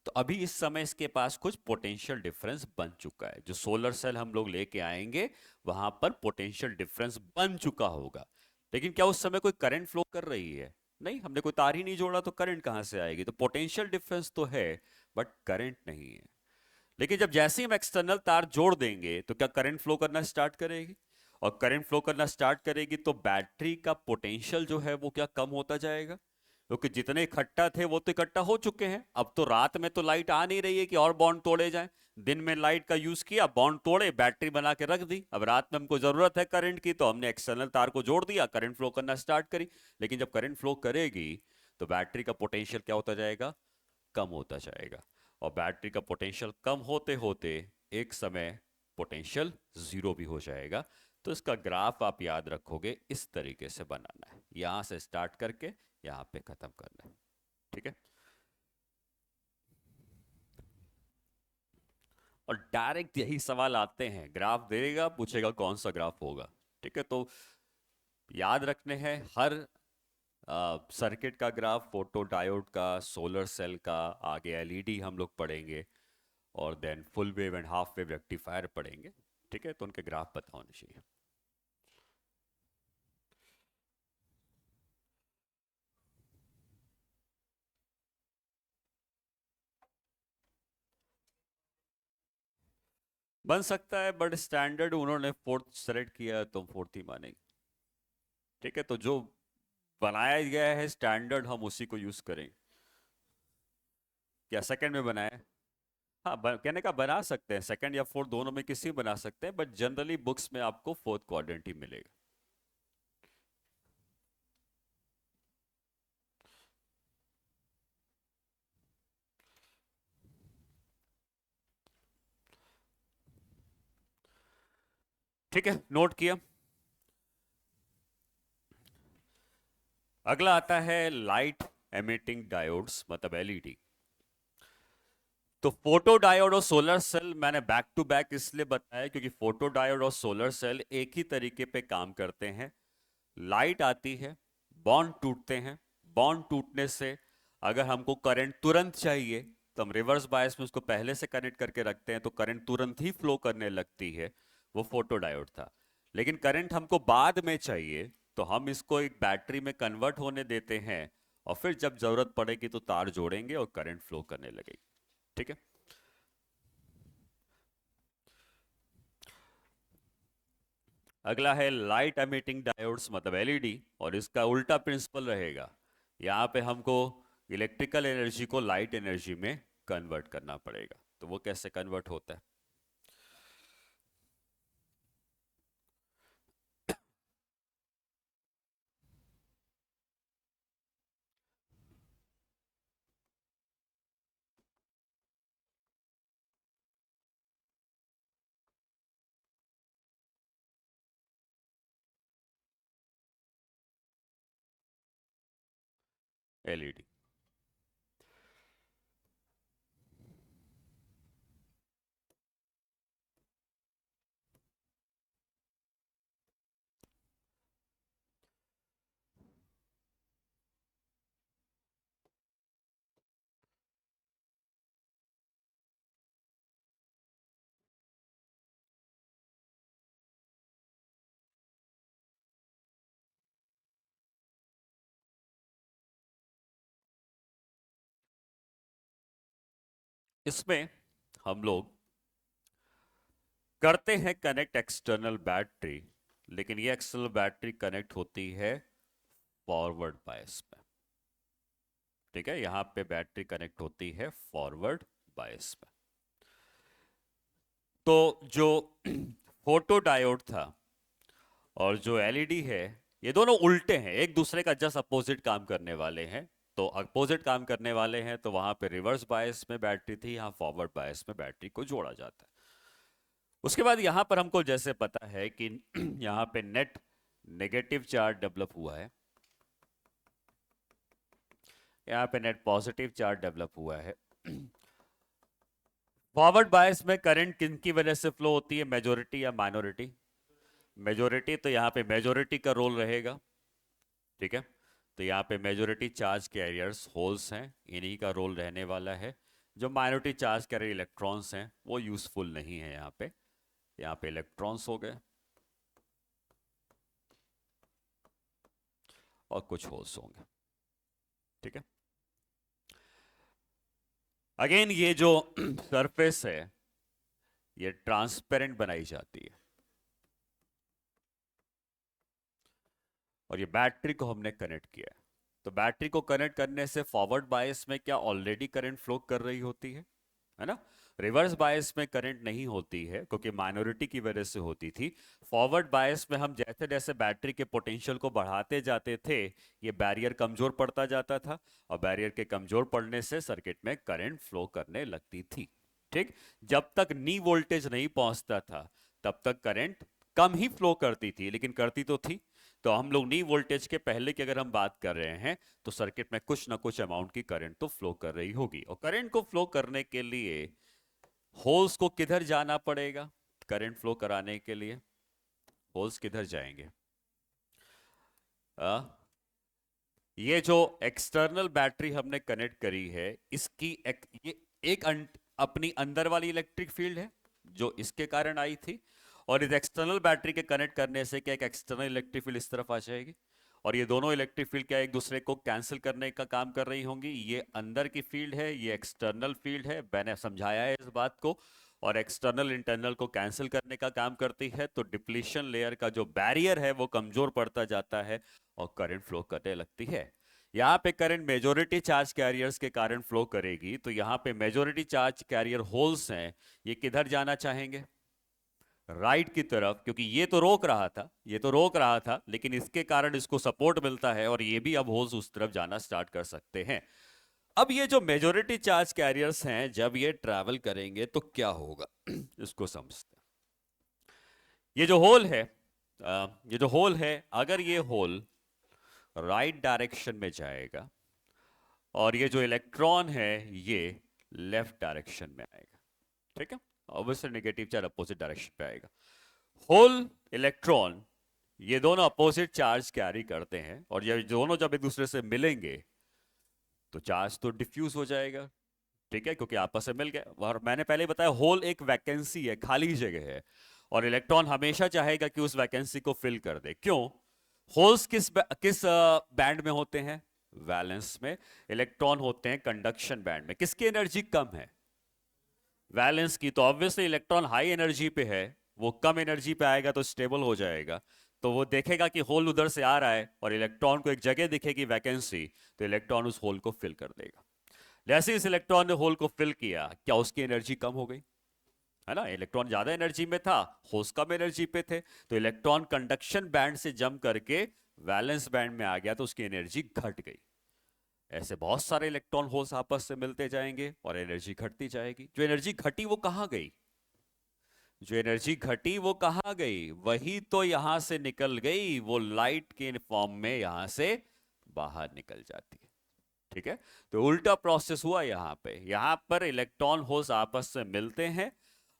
तो अभी इस समय इसके पास कुछ पोटेंशियल डिफरेंस बन चुका है. जो सोलर सेल हम लोग लेके आएंगे वहां पर पोटेंशियल डिफरेंस बन चुका होगा. लेकिन क्या उस समय कोई करंट फ्लो कर रही है? नहीं, हमने कोई तार ही नहीं जोड़ा तो करंट कहां से आएगी? तो पोटेंशियल डिफरेंस तो है बट करंट नहीं है. लेकिन जब जैसे ही हम एक्सटर्नल तार जोड़ देंगे तो क्या करंट फ्लो करना स्टार्ट करेगी? और करंट फ्लो करना स्टार्ट करेगी तो बैटरी का पोटेंशियल जो है वो क्या कम होता जाएगा? क्योंकि जितने इकट्ठा थे वो तो इकट्ठा हो चुके हैं. अब तो रात में तो लाइट आ नहीं रही है कि और बॉन्ड तोड़े जाएं. दिन में लाइट का यूज किया, बॉन्ड तोड़े, बैटरी बना के रख दी. अब रात में हमको जरूरत है करंट की तो हमने एक्सटर्नल तार को जोड़ दिया, करंट फ्लो करना स्टार्ट करी. लेकिन जब करंट फ्लो करेगी तो बैटरी का पोटेंशियल क्या होता जाएगा? कम होता जाएगा. और बैटरी का पोटेंशियल कम होते होते एक समय पोटेंशियल जीरो भी हो जाएगा। तो इसका ग्राफ आप याद रखोगे, इस तरीके से बनाना है, यहां से स्टार्ट करके यहां पे खत्म करना है। ठीक है, और डायरेक्ट यही सवाल आते हैं, ग्राफ देगा पूछेगा कौन सा ग्राफ होगा। ठीक है, तो याद रखने हैं हर सर्किट का ग्राफ, फोटो डायोड का, सोलर सेल का, आगे एलईडी हम लोग पढ़ेंगे, और then full wave and half wave rectifier पढ़ेंगे। ठीक है, तो उनके ग्राफ पता होने चाहिए। बन सकता है, बट स्टैंडर्ड उन्होंने फोर्थ सेलेक्ट किया है तो हम फोर्थ ही मानेंगे। ठीक है, तो जो बनाया गया है स्टैंडर्ड हम उसी को यूज करेंगे। क्या सेकंड में बनाया है? हाँ, कहने का बना सकते हैं, सेकंड या फोर्थ दोनों में किसी बना सकते हैं, बट जनरली बुक्स में आपको फोर्थ क्वाड्रेंट ही मिलेगा। ठीक है, नोट किया। अगला आता है लाइट एमिटिंग डायोड्स, मतलब एलईडी। तो फोटो डायोड और सोलर सेल मैंने बैक टू बैक इसलिए बताया क्योंकि फोटो डायोड और सोलर सेल एक ही तरीके पे काम करते हैं। लाइट आती है, बॉन्ड टूटते हैं, बॉन्ड टूटने से अगर हमको करंट तुरंत चाहिए तो हम रिवर्स बायस में उसको पहले से कनेक्ट करके रखते हैं, तो करंट तुरंत ही फ्लो करने लगती है। वो फोटो डायोड था। लेकिन करंट हमको बाद में चाहिए तो हम इसको एक बैटरी में कन्वर्ट होने देते हैं, और फिर जब जरूरत पड़ेगी तो तार जोड़ेंगे और करंट फ्लो करने लगेगी। ठीक है, अगला है लाइट एमिटिंग डायोड्स, मतलब एलईडी, और इसका उल्टा प्रिंसिपल रहेगा। यहाँ पे हमको इलेक्ट्रिकल एनर्जी को लाइट एनर्जी में कन्वर्ट करना पड़ेगा। तो वो कैसे कन्वर्ट होता है? एलईडी। इसमें हम लोग करते हैं कनेक्ट एक्सटर्नल बैटरी, लेकिन ये एक्सटर्नल बैटरी कनेक्ट होती है फॉरवर्ड बायस में। ठीक है, यहां पे बैटरी कनेक्ट होती है फॉरवर्ड बायस में। तो जो फोटो डायोड था और जो एलईडी है, ये दोनों उल्टे हैं, एक दूसरे का जस्ट अपोजिट काम करने वाले हैं। तो अपोजिट काम करने वाले हैं तो वहां पे रिवर्स बायस में बैटरी थी, यहाँ फॉरवर्ड बायस में बैटरी को जोड़ा जाता है। उसके बाद यहां पर हमको जैसे पता है कि यहाँ पे नेट नेगेटिव चार्ज डेवलप हुआ है, यहाँ पे नेट पॉजिटिव चार्ज डेवलप हुआ है। फॉरवर्ड बायस में करंट किन की वजह से फ्लो होती है, मेजोरिटी या माइनॉरिटी? मेजोरिटी, तो यहाँ पे मेजोरिटी का रोल रहेगा। ठीक है, तो यहाँ पे मेजोरिटी चार्ज कैरियर्स होल्स हैं, इन्हीं का रोल रहने वाला है। जो माइनॉरिटी चार्ज कैरियर इलेक्ट्रॉन्स हैं वो यूजफुल नहीं है यहाँ पे इलेक्ट्रॉन्स हो गए और कुछ होल्स होंगे। ठीक है, अगेन ये जो सरफेस है ये ट्रांसपेरेंट बनाई जाती है, और ये बैटरी को हमने कनेक्ट किया है। तो बैटरी को कनेक्ट करने से फॉरवर्ड बायस में क्या ऑलरेडी करंट फ्लो कर रही होती है ना? रिवर्स बायस में करंट नहीं होती है क्योंकि माइनॉरिटी की वजह से होती थी। फॉरवर्ड बायस में हम जैसे जैसे बैटरी के पोटेंशियल को बढ़ाते जाते थे, ये बैरियर कमजोर पड़ता जाता था, और बैरियर के कमजोर पड़ने से सर्किट में करंट फ्लो करने लगती थी। ठीक। जब तक नी वोल्टेज नहीं पहुंचता था तब तक करंट कम ही फ्लो करती थी, लेकिन करती तो थी। तो हम लोग नी वोल्टेज के पहले की अगर हम बात कर रहे हैं तो सर्किट में कुछ ना कुछ अमाउंट की करंट तो फ्लो कर रही होगी, और करंट को फ्लो करने के लिए होल्स को किधर जाना पड़ेगा? करंट फ्लो कराने के लिए होल्स किधर जाएंगे? आ, ये जो एक्सटर्नल बैटरी हमने कनेक्ट करी है, ये एक अपनी अंदर वाली इलेक्ट्रिक फील्ड है जो इसके कारण आई थी, और इस एक्सटर्नल बैटरी के कनेक्ट करने से क्या एक एक्सटर्नल इलेक्ट्रिक फील्ड इस तरफ आ जाएगी, और ये दोनों इलेक्ट्रिक फील्ड क्या एक दूसरे को कैंसिल करने का काम कर रही होंगी। ये अंदर की फील्ड है, ये एक्सटर्नल फील्ड है, मैंने समझाया है इस बात को। और एक्सटर्नल इंटरनल को कैंसिल करने का काम करती है, तो डिप्लीशन लेयर का जो बैरियर है वो कमजोर पड़ता जाता है और करंट फ्लो करने लगती है। यहाँ पे करंट मेजोरिटी चार्ज कैरियर्स के कारण फ्लो करेगी, तो यहाँ पे मेजोरिटी चार्ज कैरियर होल्स हैं, ये किधर जाना चाहेंगे? राइट की तरफ, क्योंकि ये तो रोक रहा था, लेकिन इसके कारण इसको सपोर्ट मिलता है और ये भी अब होल्स उस तरफ जाना स्टार्ट कर सकते हैं। अब ये जो मेजोरिटी चार्ज कैरियर्स हैं जब ये ट्रैवल करेंगे तो क्या होगा इसको समझते हैं। ये जो होल है ये जो होल है, अगर ये होल राइट डायरेक्शन में जाएगा और ये जो इलेक्ट्रॉन है ये लेफ्ट डायरेक्शन में आएगा, ठीक है, obviously negative charge opposite direction पे आएगा। होल, इलेक्ट्रॉन, ये दोनों अपोजिट चार्ज कैरी करते हैं, और ये दोनों जब एक दूसरे से मिलेंगे तो चार्ज तो डिफ्यूज हो जाएगा, ठीक है, क्योंकि आपस में मिल गए। और मैंने पहले बताया होल एक वैकेंसी है, खाली जगह है, और इलेक्ट्रॉन हमेशा चाहेगा कि उस वैकेंसी को फिल कर दे। क्यों? होल्स किस बैंड में होते हैं? वैलेंस में। इलेक्ट्रॉन होते हैं कंडक्शन बैंड में। किसकी एनर्जी कम है? वैलेंस की। तो ऑब्वियसली इलेक्ट्रॉन हाई एनर्जी पे है, वो कम एनर्जी पे आएगा तो स्टेबल हो जाएगा, तो वो देखेगा कि होल उधर से आ रहा है और इलेक्ट्रॉन को एक जगह दिखेगी वैकेंसी, तो इलेक्ट्रॉन उस होल को फिल कर देगा। जैसे इस इलेक्ट्रॉन ने होल को फिल किया, क्या उसकी एनर्जी कम हो गई? है ना, इलेक्ट्रॉन ज्यादा एनर्जी में था, होल्स कम एनर्जी पे थे, तो इलेक्ट्रॉन कंडक्शन बैंड से जंप करके वैलेंस बैंड में आ गया, तो उसकी एनर्जी घट गई। ऐसे बहुत सारे इलेक्ट्रॉन होल्स आपस से मिलते जाएंगे और एनर्जी घटती जाएगी। जो एनर्जी घटी वो कहां गई? जो एनर्जी घटी वो कहां गई? वही तो यहां से निकल गई, वो लाइट के फॉर्म में यहां से बाहर निकल जाती है, ठीक है। तो उल्टा प्रोसेस हुआ यहां पे। यहां पर इलेक्ट्रॉन होल्स आपस में मिलते हैं,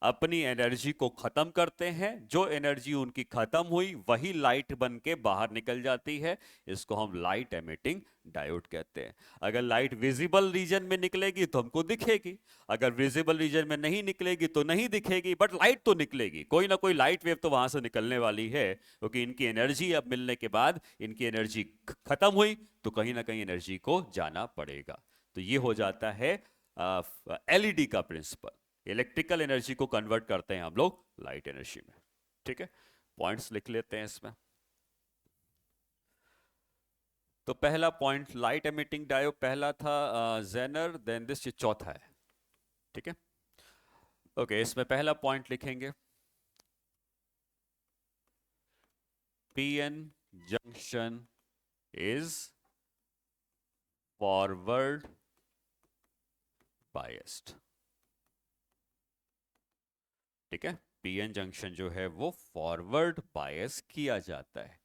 अपनी एनर्जी को खत्म करते हैं, जो एनर्जी उनकी खत्म हुई वही लाइट बन के बाहर निकल जाती है। इसको हम लाइट एमिटिंग डायोड कहते हैं। अगर लाइट विजिबल रीजन में निकलेगी तो हमको दिखेगी, अगर विजिबल रीजन में नहीं निकलेगी तो नहीं दिखेगी, बट लाइट तो निकलेगी, कोई ना कोई लाइट वेव तो वहां से निकलने वाली है, क्योंकि इनकी एनर्जी अब मिलने के बाद इनकी एनर्जी खत्म हुई तो कहीं ना कहीं एनर्जी को जाना पड़ेगा। तो ये हो जाता है एलईडी का प्रिंसिपल। इलेक्ट्रिकल एनर्जी को कन्वर्ट करते हैं हम लोग लाइट एनर्जी में, ठीक है। पॉइंट्स लिख लेते हैं इसमें। तो पहला पॉइंट लाइट एमिटिंग डायोड पहला था जेनर, देन दिस, ये चौथा है, ठीक है। ओके, इसमें पहला पॉइंट लिखेंगे PN junction is forward biased, ठीक है। पीएन जंक्शन जो है वो फॉरवर्ड बायस किया जाता है।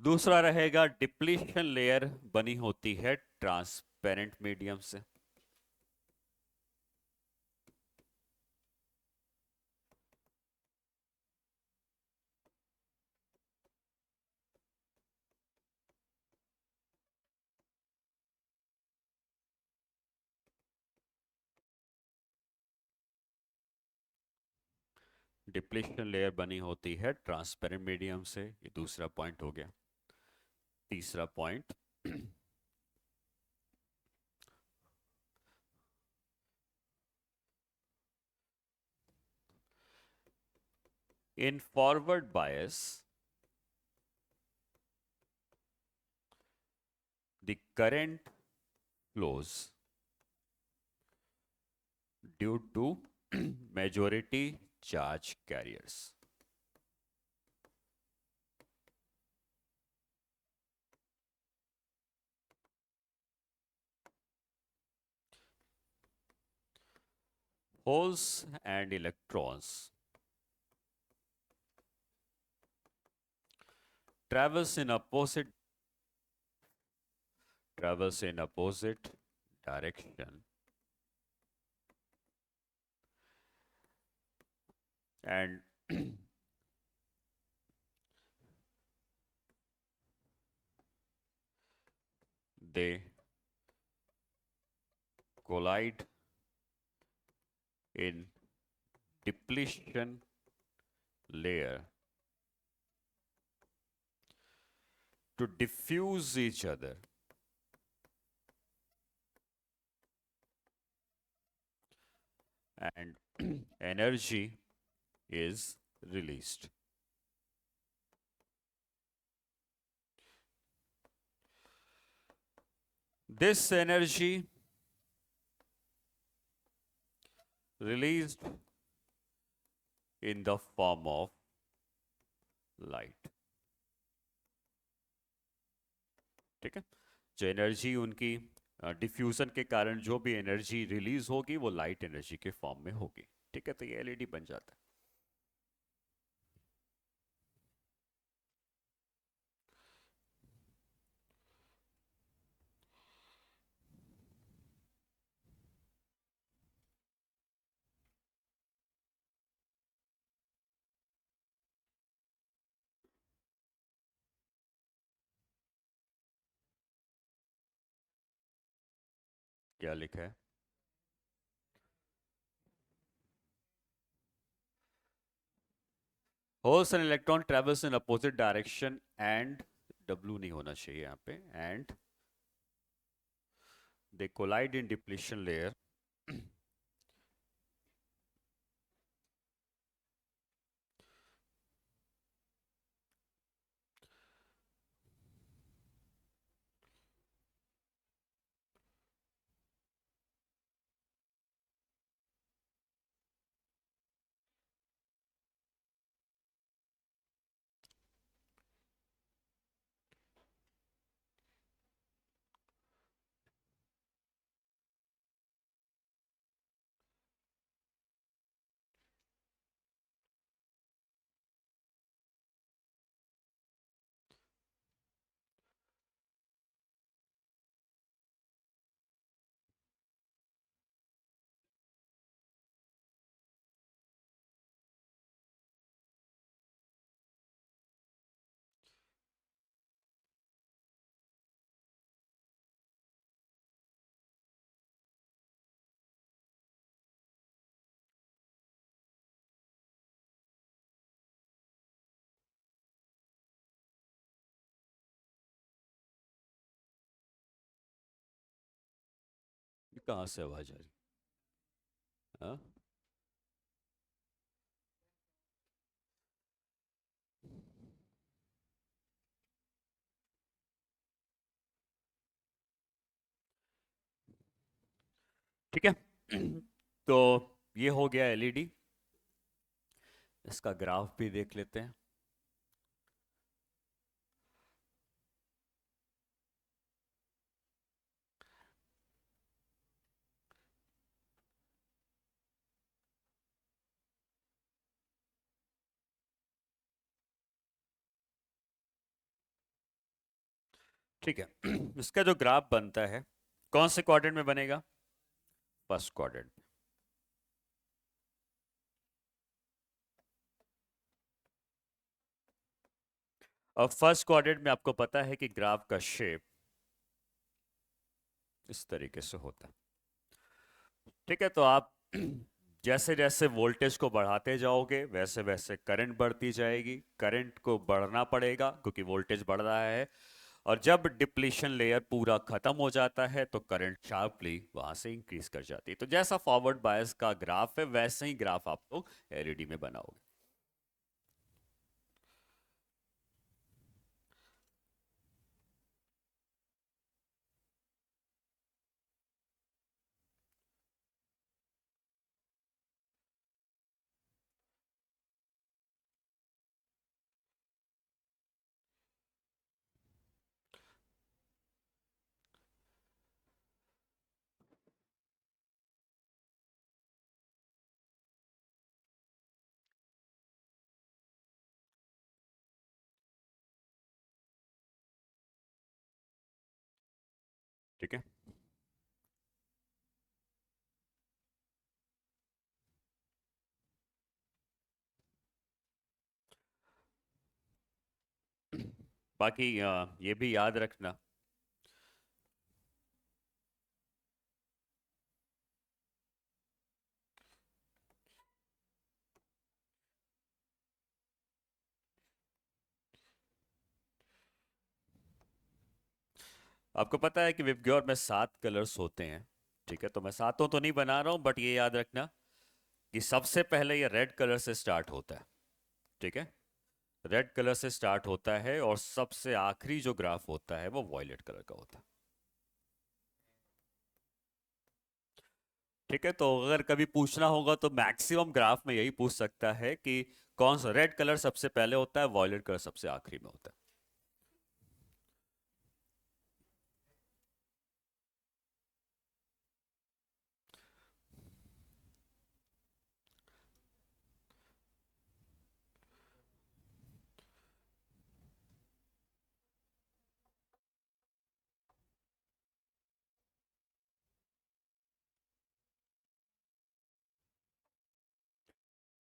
दूसरा रहेगा डिप्लीशन लेयर बनी होती है ट्रांसपेरेंट मीडियम से। डिप्लीशन लेयर बनी होती है ट्रांसपेरेंट मीडियम से, ये दूसरा पॉइंट हो गया। तीसरा point in forward bias the current flows due to majority charge carriers. Holes and electrons travels in opposite direction, and they collide in depletion layer to diffuse each other, and energy is released. This energy released in the form of light. ठीक है, जो energy उनकी diffusion के कारण जो भी energy release होगी वो लाइट एनर्जी के फॉर्म में होगी। ठीक है, तो ये एलईडी बन जाता है। क्या लिखा है? Holes and electron travels in opposite direction and, W नहीं होना चाहिए यहाँ पे, and they collide in depletion layer कहाँ से आवाज आ रही? हाँ, ठीक है। तो ये हो गया एलईडी, इसका ग्राफ भी देख लेते हैं। ठीक है, इसका जो ग्राफ बनता है कौन से क्वाड्रेंट में बनेगा? First quadrant. अब फर्स्ट क्वाड्रेंट में आपको पता है कि ग्राफ का शेप इस तरीके से होता है। ठीक है, तो आप जैसे जैसे वोल्टेज को बढ़ाते जाओगे वैसे वैसे करंट बढ़ती जाएगी, करंट को बढ़ना पड़ेगा क्योंकि वोल्टेज बढ़ रहा है, और जब डिप्लीशन लेयर पूरा खत्म हो जाता है तो करंट शार्पली वहां से इंक्रीज कर जाती है। तो जैसा फॉरवर्ड बायस का ग्राफ है वैसे ही ग्राफ आप लोग एलईडी में बनाओगे। ठीक है। बाकी ये भी याद रखना। आपको पता है कि विबग्योर में 7 कलर्स होते हैं। ठीक है, तो मैं सातों तो नहीं बना रहा हूं, बट ये याद रखना कि सबसे पहले ये रेड कलर से स्टार्ट होता है। ठीक है, रेड कलर से स्टार्ट होता है और सबसे आखिरी जो ग्राफ होता है वो वॉयलेट कलर का होता है। ठीक है, तो अगर कभी पूछना होगा तो मैक्सिमम ग्राफ में यही पूछ सकता है कि कौन सा रेड कलर सबसे पहले होता है, वॉयलेट कलर सबसे आखिरी में होता है।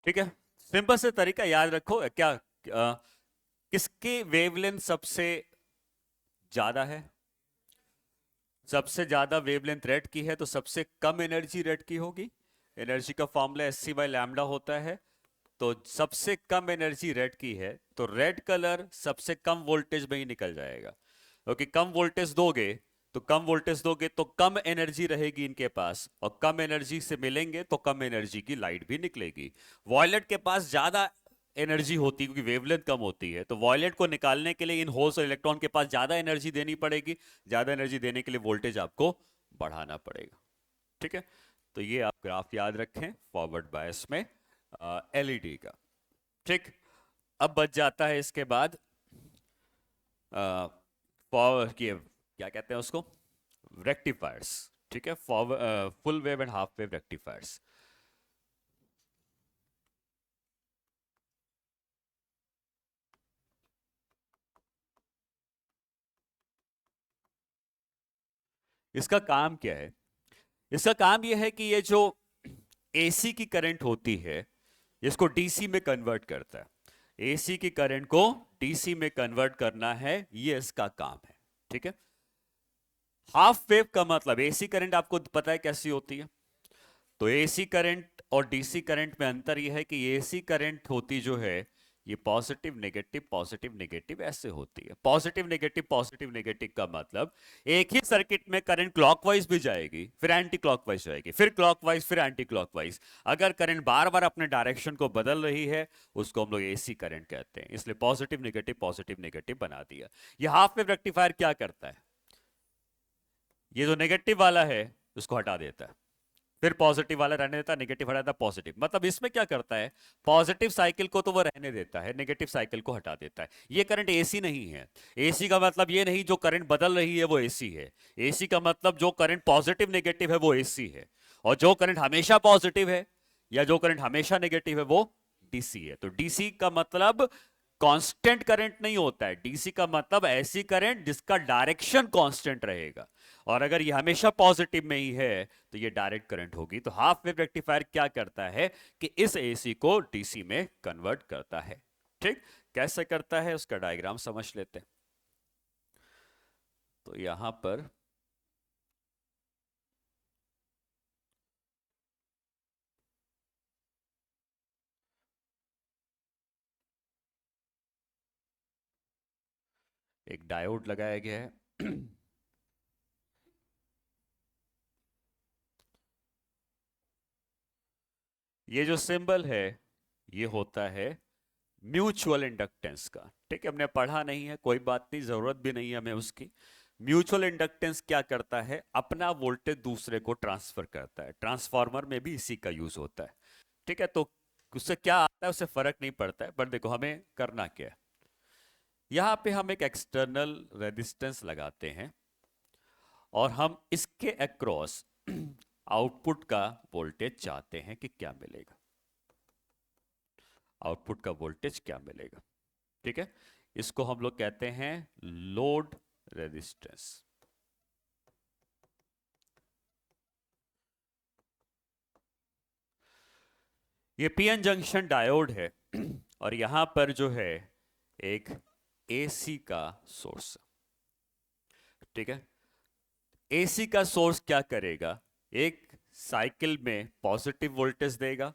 ठीक है, सिंपल से तरीका याद रखो क्या, किसकी वेवलेंथ सबसे ज्यादा है? सबसे ज्यादा वेवलेंथ रेड की है, तो सबसे कम एनर्जी रेड की होगी। एनर्जी का formula s c by lambda होता है। तो सबसे कम एनर्जी रेड की है, तो रेड कलर सबसे कम वोल्टेज में ही निकल जाएगा, क्योंकि कम वोल्टेज दोगे तो कम वोल्टेज दोगे तो कम एनर्जी रहेगी इनके पास, और कम एनर्जी से मिलेंगे तो कम एनर्जी की लाइट भी निकलेगी। वॉयलेट के पास ज्यादा एनर्जी होती है, क्योंकि वेवलेंथ कम होती है, तो वॉयलेट को निकालने के लिए इन होल्स और इलेक्ट्रॉन के पास ज्यादा एनर्जी देनी पड़ेगी। ज्यादा एनर्जी देने के लिए वोल्टेज आपको बढ़ाना पड़ेगा। ठीक है, तो ये आप ग्राफ याद रखें फॉरवर्ड बायस में एलईडी का। ठीक, अब बच जाता है इसके बाद फॉर क्या कहते हैं उसको, रेक्टिफायर्स। ठीक है, forward full wave and half wave rectifiers. इसका काम क्या है? इसका काम यह है कि ये जो एसी की करंट होती है, इसको डीसी में कन्वर्ट करता है। एसी की करंट को डीसी में कन्वर्ट करना है, ये इसका काम है। ठीक है, हाफ वेव का मतलब, एसी करंट आपको पता है कैसी होती है। तो एसी करंट और डीसी करंट में अंतर यह है कि एसी करंट होती जो है, ये पॉजिटिव नेगेटिव ऐसे होती है। पॉजिटिव नेगेटिव का मतलब, एक ही सर्किट में करंट क्लॉकवाइज भी जाएगी, फिर एंटी क्लॉकवाइज जाएगी, फिर क्लॉकवाइज, फिर एंटी क्लॉकवाइज। अगर करंट बार बार अपने डायरेक्शन को बदल रही है, उसको हम लोग एसी करंट कहते हैं। इसलिए पॉजिटिव नेगेटिव बना दिया। ये हाफ वेव रेक्टिफायर क्या करता है, ये जो नेगेटिव वाला है उसको हटा देता है, फिर पॉजिटिव वाला रहने देता है, नेगेटिव हटा देता है पॉजिटिव। मतलब इसमें क्या करता है, पॉजिटिव साइकिल को तो वो रहने देता है, नेगेटिव साइकिल को हटा देता है। ये करंट एसी नहीं है। एसी का मतलब ये नहीं जो करंट बदल रही है वो एसी है। एसी का मतलब जो करंट पॉजिटिव नेगेटिव है वो एसी है, और जो करंट हमेशा पॉजिटिव है या जो करंट हमेशा नेगेटिव है वो डीसी है। तो डीसी का मतलब कांस्टेंट करंट नहीं होता है। डीसी का मतलब ऐसी करंट जिसका डायरेक्शन कांस्टेंट रहेगा, और अगर ये हमेशा पॉजिटिव में ही है तो ये डायरेक्ट करंट होगी। तो हाफ वेव रेक्टिफायर क्या करता है कि इस एसी को डीसी में कन्वर्ट करता है। ठीक, कैसे करता है उसका डायग्राम समझ लेते हैं। तो यहां पर एक डायोड लगाया गया है। ये जो सिंबल है ये होता है म्यूचुअल इंडक्टेंस का। ठीक है, हमने पढ़ा नहीं है, कोई बात नहीं, जरूरत भी नहीं है हमें उसकी। म्यूचुअल इंडक्टेंस क्या करता है, अपना वोल्टेज दूसरे को ट्रांसफर करता है। ट्रांसफार्मर में भी इसी का यूज होता है। ठीक है, तो उससे क्या आता है उससे फर्क नहीं पड़ता है, बट देखो हमें करना क्या है। यहां पे हम एक एक्सटर्नल रेजिस्टेंस लगाते हैं, और हम इसके अक्रॉस आउटपुट का वोल्टेज चाहते हैं कि क्या मिलेगा, आउटपुट का वोल्टेज क्या मिलेगा। ठीक है, इसको हम लोग कहते हैं लोड रेजिस्टेंस। ये पीएन जंक्शन डायोड है और यहां पर जो है एक एसी का सोर्स, ठीक है। एसी का सोर्स क्या करेगा, एक साइकिल में पॉजिटिव वोल्टेज देगा,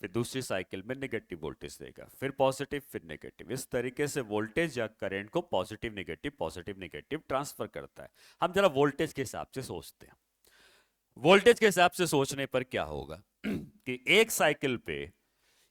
फिर दूसरी साइकिल में नेगेटिव वोल्टेज देगा, फिर पॉजिटिव फिर नेगेटिव, इस तरीके से वोल्टेज या करंट को पॉजिटिव नेगेटिव ट्रांसफर करता है। हम जरा वोल्टेज के हिसाब से सोचते हैं। वोल्टेज के हिसाब से सोचने पर क्या होगा कि एक साइकिल पे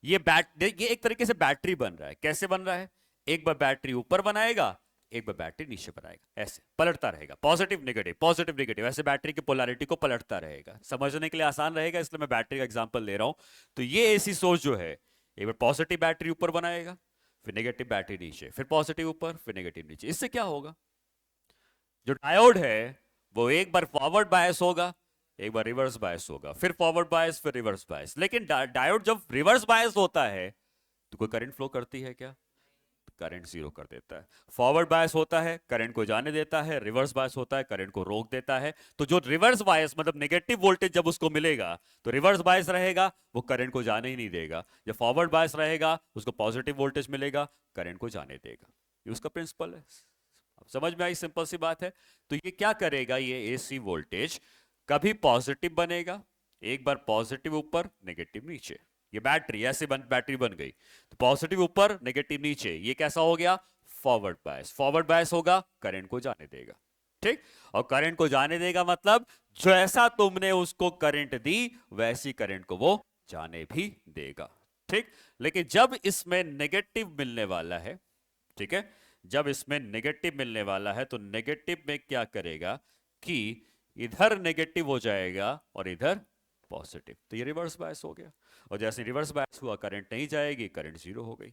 ये एक तरीके से बैटरी बन रहा है। कैसे बन रहा है, एक बार बैटरी ऊपर बनाएगा, एक बार बैटरी नीचे बनाएगा, ऐसे पलटता रहेगा, पॉजिटिव नेगेटिव, ऐसे बैटरी की पोलैरिटी को पलटता रहेगा। समझने के लिए आसान रहेगा इसलिए मैं बैटरी का एग्जांपल ले रहा हूं। तो ये एसी सोर्स जो है, एक बार पॉजिटिव बैटरी ऊपर बनाएगा, फिर नेगेटिव बैटरी नीचे, फिर पॉजिटिव ऊपर फिर नेगेटिव नीचे। इससे क्या होगा, जो डायोड है वो एक बार फॉरवर्ड बायस होगा, एक बार रिवर्स बायस होगा, फिर फॉरवर्ड बायस फिर रिवर्स बायस। लेकिन डायोड जब रिवर्स बायस होता है तो कोई करंट फ्लो करती है क्या, करंट जीरो कर देता है। फॉरवर्ड बायस होता है करंट को जाने देता है, रिवर्स बायस होता है करंट को रोक देता है। तो जो रिवर्स बायस मतलब नेगेटिव वोल्टेज जब उसको मिलेगा तो रिवर्स बायस रहेगा, वो करंट को जाने ही नहीं देगा। जब फॉरवर्ड बायस रहेगा उसको पॉजिटिव वोल्टेज मिलेगा, करंट को जाने देगा। ये उसका प्रिंसिपल है। अब समझ में आई, सिंपल सी बात है। तो ये क्या करेगा, ये एसी वोल्टेज कभी पॉजिटिव बनेगा, एक बार पॉजिटिव ऊपर नेगेटिव नीचे। ये बैटरी ऐसे बैटरी बन गई, तो पॉजिटिव ऊपर नेगेटिव नीचे, ये कैसा हो गया, फॉरवर्ड बायस होगा, करंट को जाने देगा, ठीक। और करंट को जाने देगा मतलब जैसा तुमने उसको करंट दी वैसी करंट को वो जाने भी देगा, ठीक। लेकिन जब इसमें नेगेटिव मिलने वाला है, ठीक है, जब इसमें नेगेटिव मिलने वाला है तो नेगेटिव में क्या करेगा कि इधर नेगेटिव हो जाएगा और इधर पॉजिटिव, तो ये रिवर्स बायस हो गया। और जैसे रिवर्स बायस हुआ करंट नहीं जाएगी, करंट जीरो हो गई।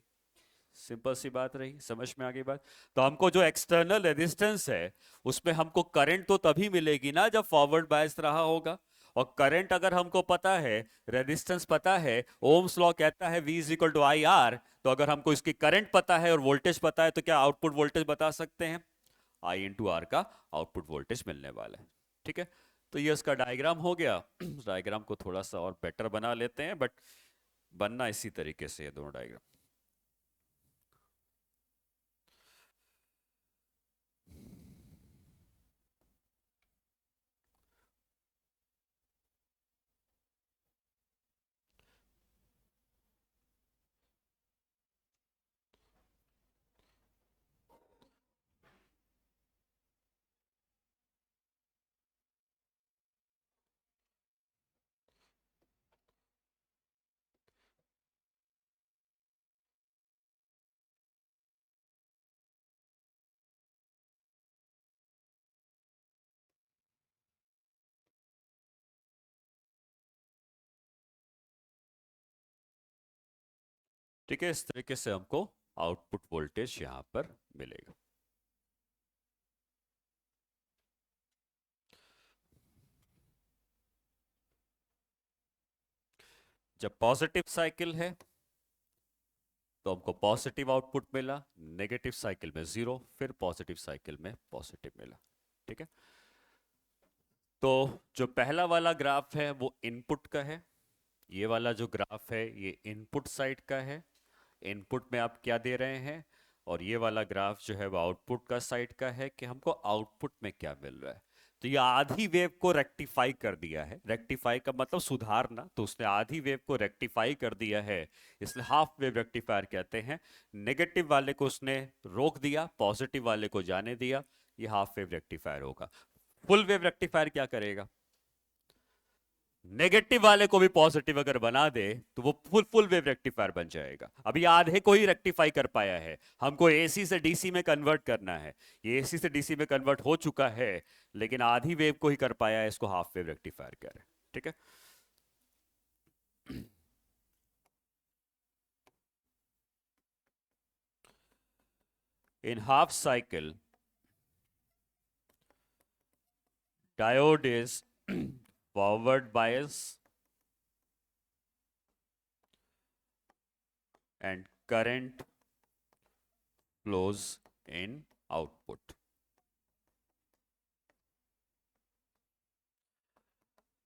सिंपल सी बात रही, समझ में आ गई बात। तो हमको जो एक्सटर्नल रेजिस्टेंस है उसमें हमको करंट तो तभी मिलेगी ना जब फॉरवर्ड बायस रहा होगा। और करंट अगर हमको पता है, रेजिस्टेंस पता है, ओम्स लॉ कहता है V is equal to I R, तो अगर हमको इसकी करंट पता है और वोल्टेज पता है तो क्या आउटपुट वोल्टेज बता सकते हैं, I इंटू आर का आउटपुट वोल्टेज मिलने वाला है, ठीक है। तो ये उसका डायग्राम हो गया। डायग्राम को थोड़ा सा और बेटर बना लेते हैं, बट बनना इसी तरीके से है दोनों डायग्राम। ठीक है, इस तरीके से हमको आउटपुट वोल्टेज यहां पर मिलेगा। जब पॉजिटिव साइकिल है तो हमको पॉजिटिव आउटपुट मिला, नेगेटिव साइकिल में जीरो, फिर पॉजिटिव साइकिल में पॉजिटिव मिला, ठीक है। तो जो पहला वाला ग्राफ है वो इनपुट का है, ये वाला जो ग्राफ है ये इनपुट साइड का है, इनपुट में आप क्या दे रहे हैं। और ये वाला ग्राफ जो है वो आउटपुट का साइड का है कि हमको आउटपुट में क्या मिल रहा है। तो ये आधी वेव को रेक्टिफाई कर दिया है, रेक्टिफाई का मतलब सुधारना, तो उसने आधी वेव को रेक्टिफाई कर दिया है, इसलिए हाफ वेव रेक्टिफायर कहते हैं। नेगेटिव वाले को उसने रोक दिया, पॉजिटिव वाले को जाने दिया, ये हाफ वेव रेक्टिफायर होगा। फुल वेव रेक्टिफायर क्या करेगा, नेगेटिव वाले को भी पॉजिटिव अगर बना दे तो वो फुल फुल वेव रेक्टिफायर बन जाएगा। अभी आधे को ही रेक्टिफाई कर पाया है, हमको एसी से डीसी में कन्वर्ट करना है। ये एसी से डीसी में कन्वर्ट हो चुका है, लेकिन आधी वेव को ही कर पाया है, इसको हाफ वेव रेक्टिफायर कह रहे हैं, ठीक है। In half cycle diode is forward bias and current flows in output.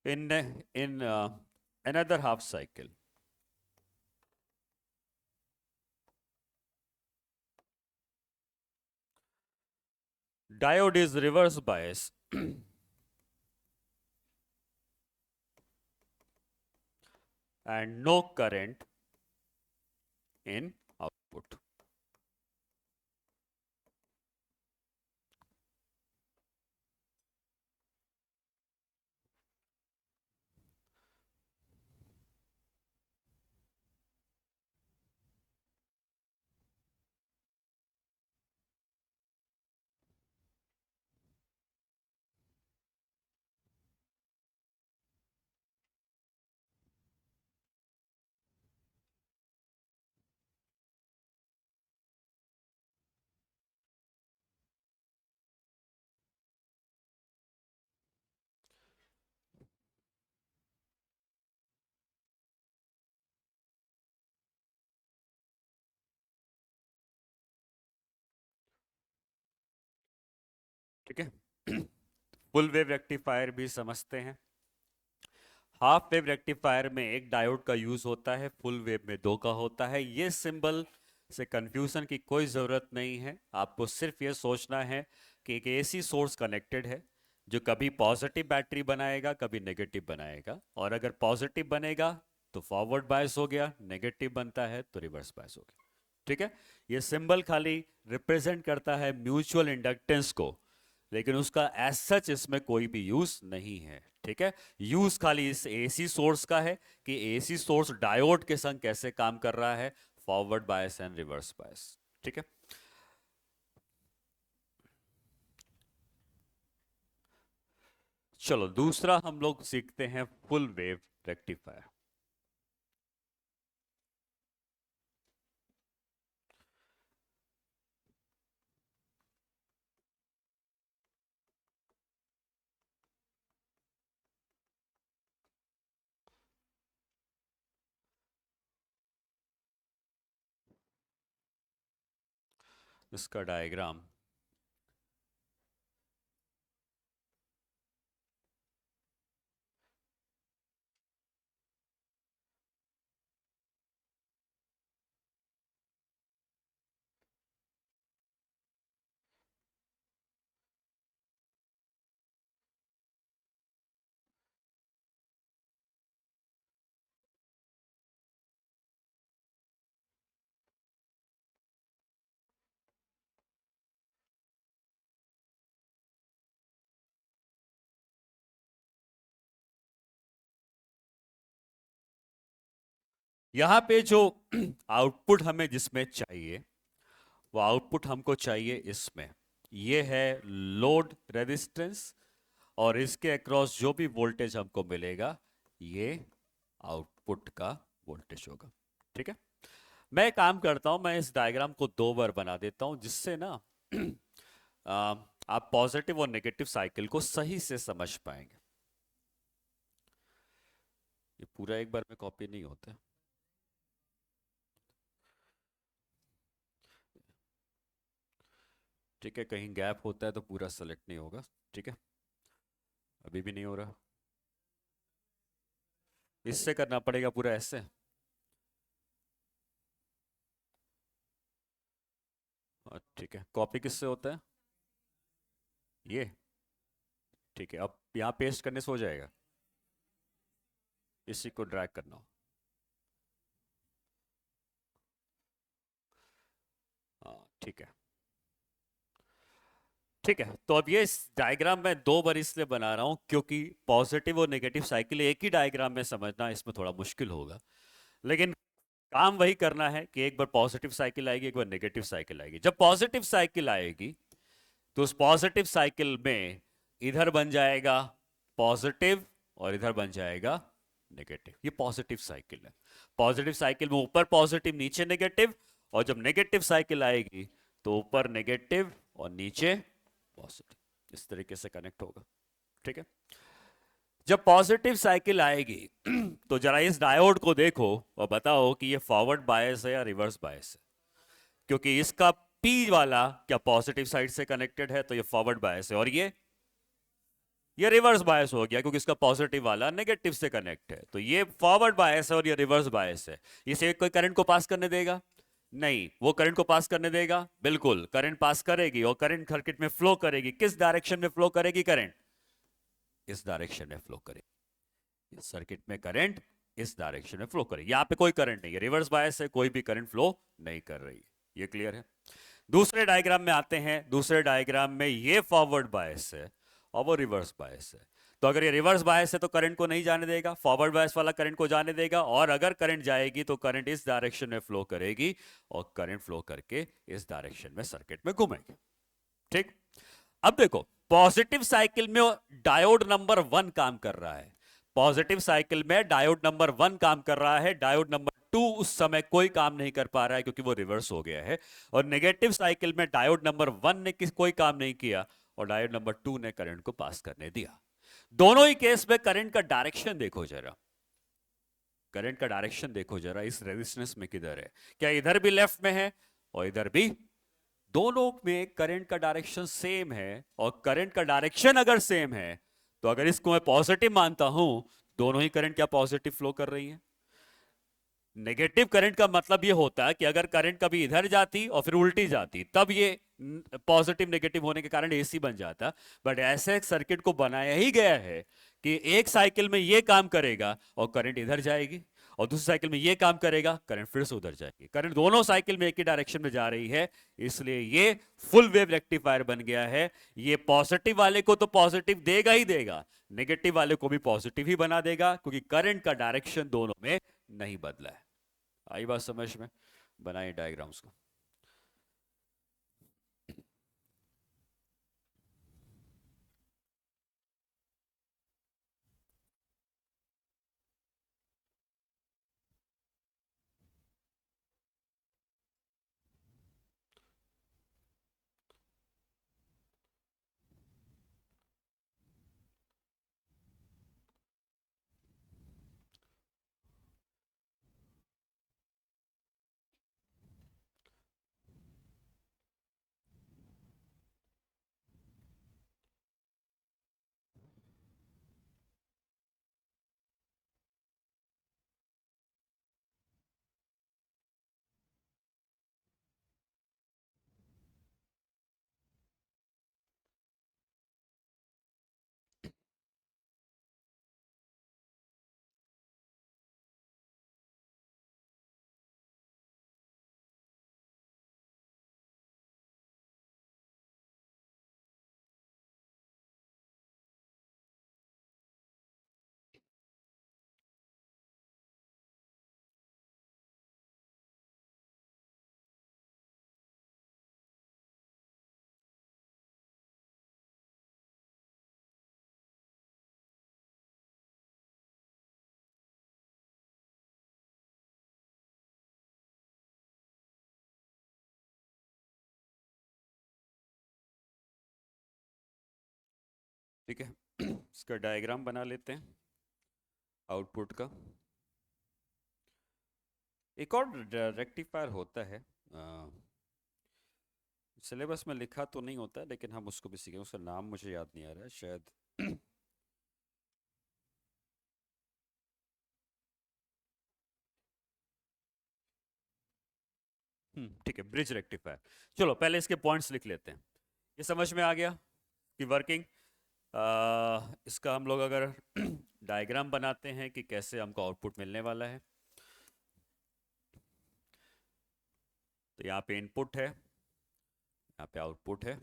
In another half cycle, Diode is reverse bias and no current in output. ठीक है। फुल वेव रेक्टिफायर भी समझते हैं। हाफ वेव रेक्टिफायर में एक diode का use होता है, फुल वेव में दो का होता है। ये सिंबल से कंफ्यूजन की कोई ज़रूरत नहीं है। आपको सिर्फ ये सोचना है कि एक एसी सोर्स कनेक्टेड है जो कभी पॉजिटिव बैटरी बनाएगा, कभी नेगेटिव बनाएगा, और अगर पॉजिटिव बनेगा तो फॉरवर्ड बायस हो गया, नेगेटिव बनता है तो रिवर्स बायस हो गया। ठीक है। ये सिंबल खाली रिप्रेजेंट करता है म्यूचुअल इंडक्टेंस को, लेकिन उसका एज सच इसमें कोई भी यूज नहीं है। ठीक है। यूज खाली इस एसी सोर्स का है कि एसी सोर्स डायोड के संग कैसे काम कर रहा है, forward bias and reverse bias. ठीक है। चलो दूसरा हम लोग सीखते हैं फुल वेव रेक्टिफायर। इसका डायग्राम यहाँ पे जो आउटपुट हमें जिसमें चाहिए, वो आउटपुट हमको चाहिए इसमें। ये है लोड रेजिस्टेंस, और इसके अक्रॉस जो भी वोल्टेज हमको मिलेगा ये आउटपुट का वोल्टेज होगा। ठीक है। मैं काम करता हूं, मैं इस डायग्राम को दो बार बना देता हूं जिससे ना आप पॉजिटिव और नेगेटिव साइकिल को सही से समझ पाएंगे। ये पूरा एक बार में कॉपी नहीं होता। ठीक है, कहीं गैप होता है तो पूरा सेलेक्ट नहीं होगा। ठीक है, अभी भी नहीं हो रहा। इससे करना पड़ेगा पूरा ऐसे। ठीक है, कॉपी किससे होता है? ये। ठीक है, अब यहाँ पेस्ट करने से हो जाएगा। इसी को ड्रैग करना हो। हाँ ठीक है। ठीक है, तो अब ये इस डायग्राम में दो बार इसलिए बना रहा हूं क्योंकि पॉजिटिव और नेगेटिव साइकिल एक ही डायग्राम में समझना इसमें थोड़ा मुश्किल होगा। लेकिन काम वही करना है कि एक बार पॉजिटिव साइकिल आएगी, एक बार नेगेटिव साइकिल आएगी। जब पॉजिटिव साइकिल आएगी तो उस पॉजिटिव साइकिल में इधर बन जाएगा पॉजिटिव और इधर बन जाएगा नेगेटिव। ये पॉजिटिव साइकिल है। पॉजिटिव साइकिल में ऊपर पॉजिटिव नीचे नेगेटिव, और जब नेगेटिव साइकिल आएगी तो ऊपर नेगेटिव और नीचे पॉजिटिव। इस तरीके से कनेक्ट होगा। ठीक है। जब पॉजिटिव साइकिल आएगी तो जरा इस डायोड को देखो और बताओ कि ये फॉरवर्ड बायस है या रिवर्स बायस है। क्योंकि इसका पी वाला क्या पॉजिटिव साइड से कनेक्टेड है तो ये फॉरवर्ड बायस है, और ये रिवर्स बायस हो गया क्योंकि इसका पॉजिटिव वाला नेगेटिव से कनेक्ट है। तो ये फॉरवर्ड बायस है और ये रिवर्स बायस है। इसे कोई करंट को पास करने देगा? नहीं, वो करंट को पास करने देगा, बिल्कुल करंट पास करेगी, और करंट सर्किट में फ्लो करेगी। किस डायरेक्शन में फ्लो करेगी करंट? इस डायरेक्शन में फ्लो करेगी। इस सर्किट में करंट इस डायरेक्शन में फ्लो करेगी। यहां पे कोई करंट नहीं है, रिवर्स बायस है, कोई भी करंट फ्लो नहीं कर रही है। ये क्लियर है? दूसरे डायग्राम में आते हैं। दूसरे डायग्राम में ये फॉरवर्ड बायस है और वो रिवर्स बायस है। तो अगर ये रिवर्स बायस है तो करंट को नहीं जाने देगा, फॉरवर्ड बायस वाला करंट को जाने देगा, और अगर करंट जाएगी तो करंट इस डायरेक्शन में फ्लो करेगी, और करंट फ्लो करके इस डायरेक्शन में सर्किट में घूमेगी। ठीक। अब देखो, पॉजिटिव साइकिल में डायोड नंबर 1 काम कर रहा है। पॉजिटिव साइकिल में डायोड नंबर 1 काम कर रहा है, डायोड नंबर 2 उस समय कोई काम नहीं कर पा रहा है क्योंकि वो रिवर्स हो गया है। और नेगेटिव साइकिल में डायोड नंबर 1 ने कोई काम नहीं किया, और डायोड नंबर 2 ने करंट को पास करने दिया। दोनों ही केस में करंट का डायरेक्शन देखो जरा, करंट का डायरेक्शन देखो जरा, इस रेजिस्टेंस में किधर है? क्या इधर भी लेफ्ट में है और इधर भी? दोनों में करंट का डायरेक्शन सेम है, और करंट का डायरेक्शन अगर सेम है तो अगर इसको मैं पॉजिटिव मानता हूं, दोनों ही करंट क्या पॉजिटिव फ्लो कर रही हैं? नेगेटिव करंट का मतलब ये होता है कि अगर करंट कभी इधर जाती और फिर उल्टी जाती, तब ये पॉजिटिव नेगेटिव होने के कारण एसी बन जाता। बट ऐसे सर्किट को बनाया ही गया है कि एक साइकिल में ये काम करेगा और करंट इधर जाएगी, और दूसरी साइकिल में ये काम करेगा, करंट फिर से उधर जाएगी। करंट दोनों साइकिल में एक ही डायरेक्शन में जा रही है, इसलिए ये फुल वेव रेक्टिफायर बन गया है। ये पॉजिटिव वाले को तो पॉजिटिव देगा ही देगा, नेगेटिव वाले को भी पॉजिटिव ही बना देगा, क्योंकि करंट का डायरेक्शन दोनों में नहीं बदला है। आई बात समझ में? बनाए डायग्राम्स को। ठीक है। इसका डायग्राम बना लेते हैं आउटपुट का। एक और रेक्टिफायर होता है, सिलेबस में लिखा तो नहीं होता, लेकिन हम उसको भी सीखेंगे। उसका नाम मुझे याद नहीं आ रहा है शायद। ठीक है, ब्रिज रेक्टिफायर। चलो पहले इसके पॉइंट्स लिख लेते हैं। ये समझ में आ गया कि वर्किंग। इसका हम लोग अगर डायग्राम बनाते हैं कि कैसे हमको आउटपुट मिलने वाला है, तो यहाँ पे इनपुट है, यहाँ पे आउटपुट है।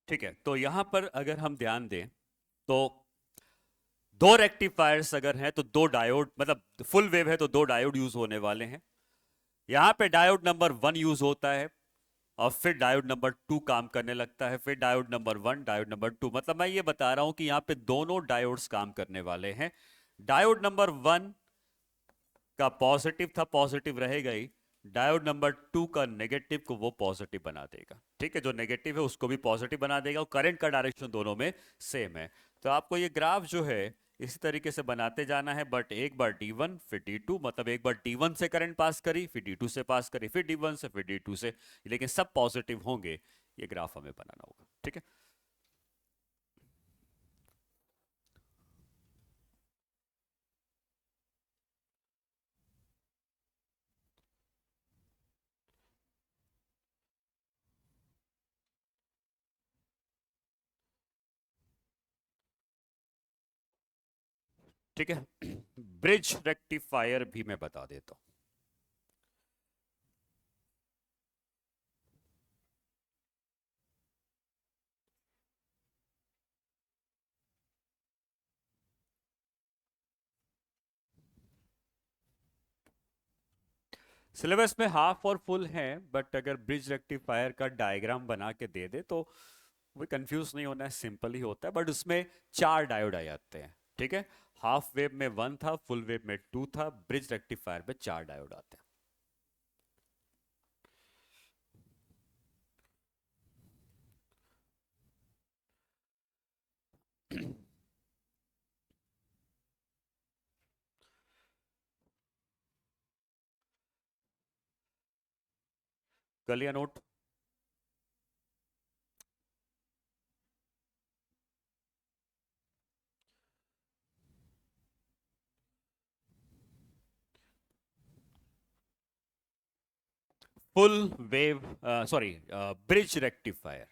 ठीक है, तो यहां पर अगर हम ध्यान दें तो दो रेक्टिफायर्स अगर हैं तो दो डायोड, मतलब फुल वेव है तो दो डायोड यूज होने वाले हैं। यहां पे डायोड नंबर 1 यूज होता है, और फिर डायोड नंबर 2 काम करने लगता है, फिर डायोड नंबर 1, डायोड नंबर 2। मतलब मैं ये बता रहा हूं कि यहां पे दोनों डायोड्स काम करने वाले हैं। डायोड नंबर 1 जिसका पॉजिटिव था पॉजिटिव रहेगा ही, डायोड नंबर 2 का नेगेटिव को वो पॉजिटिव बना देगा। ठीक है, जो नेगेटिव है उसको भी पॉजिटिव बना देगा, और करंट का डायरेक्शन दोनों में सेम है। तो आपको ये ग्राफ जो है इसी तरीके से बनाते जाना है, बट एक बार D1 फिर D2, मतलब एक बार D1 से करंट पास करी, फिर D2 से पास करी, फिर D1 से, फिर D2 से, लेकिन सब पॉजिटिव होंगे। ये ग्राफ हमें बनाना होगा। ठीक है। ठीक है, ब्रिज रेक्टिफायर भी मैं बता देता हूं। सिलेबस में हाफ और फुल है, बट अगर ब्रिज रेक्टिफायर का डायग्राम बना के दे दे तो वो कंफ्यूज नहीं होना है, सिंपल ही होता है। बट उसमें 4 डायोड आ जाते हैं। ठीक है, हाफ वेव में 1 था, फुल वेव में 2 था, ब्रिज रेक्टिफायर में 4 डायोड आते हैं। कर लिया note? Full wave, sorry, bridge rectifier.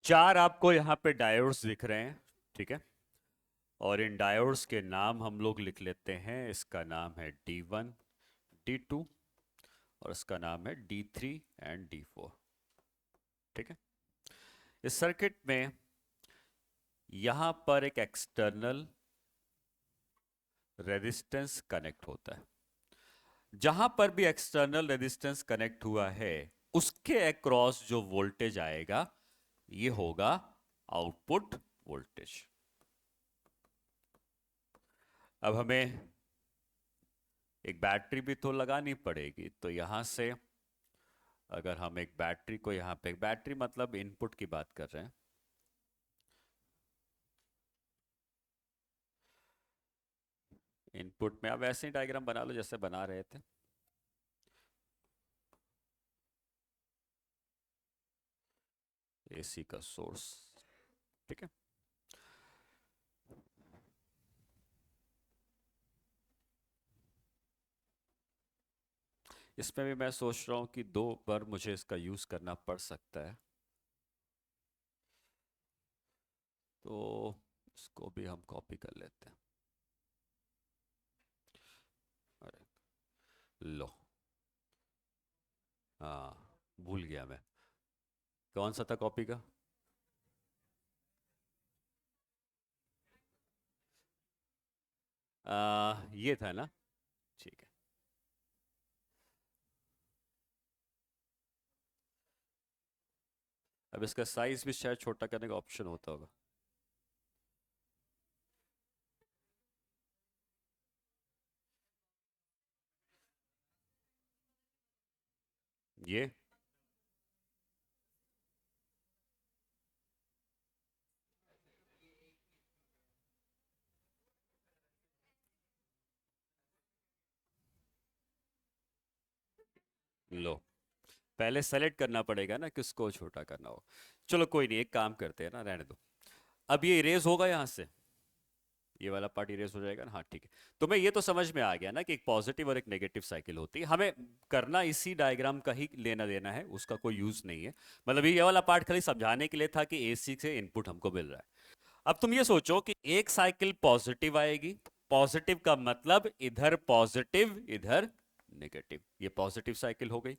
चार आपको यहाँ पे डायोड्स दिख रहे हैं। ठीक है, और इन डायोड्स के नाम हम लोग लिख लेते हैं। इसका नाम है D1, D2, और इसका नाम है D3 एंड D4। ठीक है, इस सर्किट में यहां पर एक एक्सटर्नल रेजिस्टेंस कनेक्ट होता है। जहां पर भी एक्सटर्नल रेजिस्टेंस कनेक्ट हुआ है उसके अक्रॉस जो वोल्टेज आएगा ये होगा आउटपुट वोल्टेज। अब हमें एक बैटरी भी तो लगानी पड़ेगी, तो यहां से अगर हम एक बैटरी को यहां पे, एक बैटरी मतलब इनपुट की बात कर रहे हैं, इनपुट में आप वैसे ही डायग्राम बना लो जैसे बना रहे थे। एसी का सोर्स। ठीक है, इसमें भी मैं सोच रहा हूं कि 2 बार मुझे इसका यूज करना पड़ सकता है, तो इसको भी हम कॉपी कर लेते हैं। अरे लो, हाँ भूल गया मैं, कौन सा था कॉपी का? ये था ना? ठीक है, अब इसका साइज भी शायद छोटा करने का ऑप्शन होता होगा। ये लो, पहले सेलेक्ट करना पड़ेगा ना किसको छोटा करना हो। चलो कोई नहीं, एक काम करते हैं ना, रहने दो। अब ये इरेज होगा यहां से। ये वाला पार्ट इरेज हो जाएगा ना, हाँ ठीक है। तुम्हें ये तो समझ में आ गया ना कि एक पॉजिटिव और एक नेगेटिव साइकिल होती है, हमें करना इसी डायग्राम का ही लेना देना है, उसका कोई यूज नहीं है। मतलब ये वाला पार्ट खाली समझाने के लिए था कि एसी से इनपुट हमको मिल रहा है। अब तुम ये सोचो कि एक साइकिल पॉजिटिव आएगी, पॉजिटिव का मतलब इधर पॉजिटिव इधर नेगेटिव, ये पॉजिटिव साइकिल हो गई।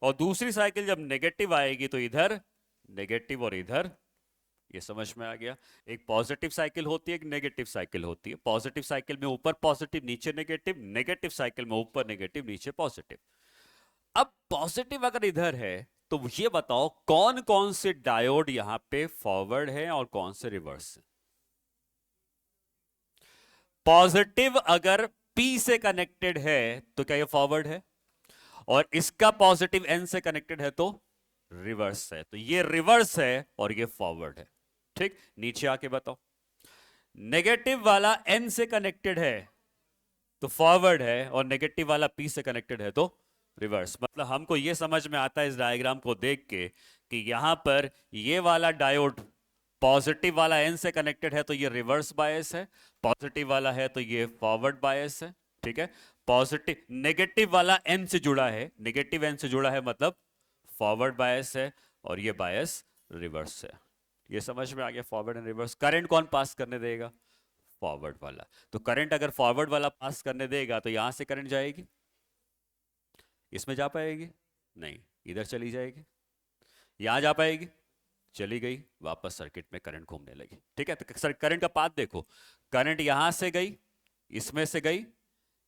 और दूसरी साइकिल जब नेगेटिव आएगी तो इधर नेगेटिव और इधर, ये समझ में आ गया। एक पॉजिटिव साइकिल होती है, एक नेगेटिव साइकिल होती है। पॉजिटिव साइकिल में ऊपर पॉजिटिव नीचे नेगेटिव, नेगेटिव साइकिल में ऊपर नेगेटिव नीचे पॉजिटिव। अब पॉजिटिव अगर इधर है तो ये बताओ कौन कौन से डायोड यहां पे फॉरवर्ड है और कौन से रिवर्स है। पॉजिटिव अगर पी से कनेक्टेड है तो क्या ये फॉरवर्ड है, और इसका पॉजिटिव एन से कनेक्टेड है तो रिवर्स है। तो ये रिवर्स है और ये फॉरवर्ड है। ठीक, नीचे आके बताओ। नेगेटिव वाला एन से कनेक्टेड है तो फॉरवर्ड है, और नेगेटिव वाला पी से कनेक्टेड है तो रिवर्स। मतलब हमको ये समझ में आता है इस डायग्राम को देख के कि यहां पर ये वाला डायोड पॉजिटिव वाला एन से कनेक्टेड है तो ये रिवर्स बायस है, पॉजिटिव वाला है तो ये फॉरवर्ड बायस है। ठीक है, पॉजिटिव नेगेटिव वाला एन से जुड़ा है, नेगेटिव एन से जुड़ा है मतलब फॉरवर्ड बायस है, और ये बायस रिवर्स है। ये समझ में आ गया, फॉरवर्ड एंड रिवर्स। करंट कौन पास करने देगा, फॉरवर्ड वाला। तो करंट अगर फॉरवर्ड वाला पास करने देगा तो यहां से करंट जाएगी, इसमें जा पाएगी नहीं, इधर चली जाएगी। यहां जा पाएगी, चली गई, वापस सर्किट में करंट घूमने लगी। ठीक है, तो करंट का पाथ देखो, करंट यहां से गई, इसमें से गई,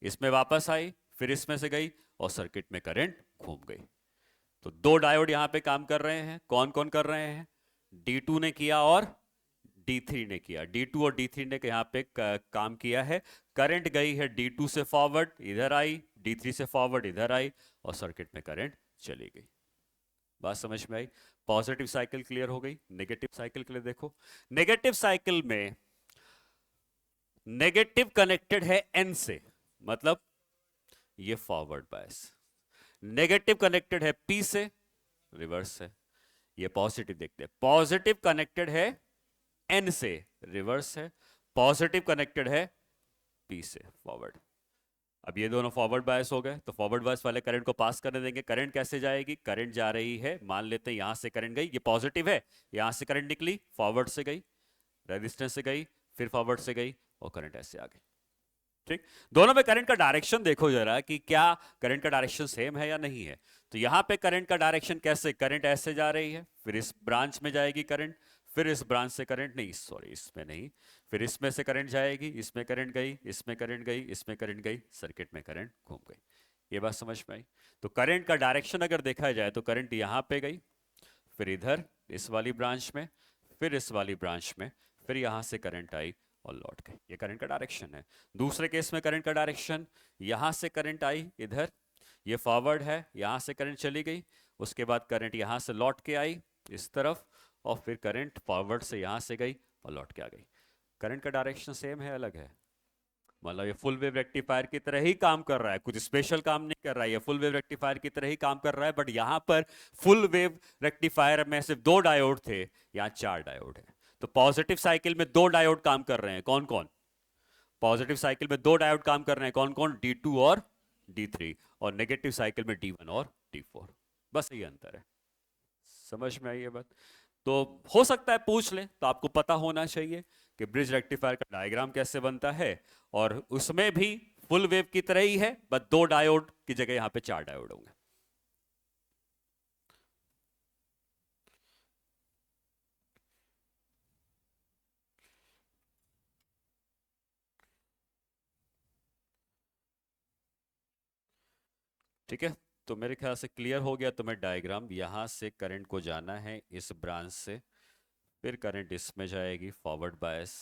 इसमें वापस आई, फिर इसमें से गई, और सर्किट में करंट घूम गई। तो दो डायोड यहां पे काम कर रहे हैं। कौन कौन कर रहे हैं, D2 ने किया और D3 ने किया। D2 और D3 ने यहाँ पे काम किया है। करंट गई है D2 से फॉरवर्ड, इधर आई, D3 से फॉरवर्ड इधर आई, और सर्किट में करंट चली गई। बात समझ में आई। पॉजिटिव साइकिल क्लियर हो गई। नेगेटिव साइकिल के लिए देखो, नेगेटिव साइकिल में नेगेटिव कनेक्टेड है N से, मतलब ये फॉरवर्ड बायस। नेगेटिव कनेक्टेड है P से, रिवर्स है। ये पॉजिटिव देखते हैं, पॉजिटिव कनेक्टेड है N से, रिवर्स है। पॉजिटिव कनेक्टेड है P से, फॉरवर्ड। अब ये दोनों फॉरवर्ड बायस हो गए, तो फॉरवर्ड बायस वाले करंट को पास करने देंगे। करंट कैसे जाएगी, करंट जा रही है, मान लेते हैं यहां से करंट गई, ये पॉजिटिव है, यहां से करंट निकली, फॉरवर्ड से गई, रेजिस्टेंस से गई, फिर फॉरवर्ड से गई, और करंट ऐसे आ गई। ठीक, दोनों में करंट का डायरेक्शन देखो जरा कि क्या करंट का डायरेक्शन सेम है या नहीं है। तो यहां पे करंट का डायरेक्शन कैसे, करंट ऐसे जा रही है, फिर इस ब्रांच में जाएगी करंट, फिर इस ब्रांच से करंट नहीं, सॉरी इसमें नहीं, फिर इसमें से करंट जाएगी, इसमें करंट गई, इसमें करंट गई, इसमें करंट गई, सर्किट में करंट घूम गई। ये बात समझ में आई। तो करंट का डायरेक्शन अगर देखा जाए तो करंट यहां पे गई, फिर इधर इस वाली ब्रांच में, फिर इस वाली ब्रांच में, फिर यहां से करंट आई और लौट गई। ये करंट का डायरेक्शन है। दूसरे केस में करंट का डायरेक्शन, यहां से करंट आई इधर, ये फॉरवर्ड है, यहां से करंट चली गई, उसके बाद करंट यहां से लौट के आई इस तरफ, और फिर करंट फॉरवर्ड से यहां से गई और लौट के आ गई। करंट का डायरेक्शन सेम है, अलग है। मतलब ये फुल वेव रेक्टिफायर की तरह ही काम कर रहा है, कुछ स्पेशल काम नहीं कर रहा है, ये फुल वेव रेक्टिफायर की तरह ही काम कर रहा है। बट यहां पर फुल वेव रेक्टिफायर में सिर्फ दो डायोड थे, यहाँ चार डायोड है। तो पॉजिटिव साइकिल में दो डायोड काम कर रहे हैं, कौन कौन, पॉजिटिव साइकिल में दो डायोड काम कर रहे हैं, कौन कौन, D2 और D3, और नेगेटिव साइकिल में D1 और D4। बस ये अंतर है। समझ में आई ये बात। तो हो सकता है पूछ ले, तो आपको पता होना चाहिए कि ब्रिज रेक्टिफायर का डायग्राम कैसे बनता है, और उसमें भी फुल वेव की तरह ही है, बस दो डायोड की जगह यहां पे चार डायोड होंगे। ठीक है, तो मेरे ख्याल से क्लियर हो गया तुम्हें डायग्राम। यहां से करंट को जाना है इस ब्रांच से, फिर करंट इसमें जाएगी फॉरवर्ड बायस,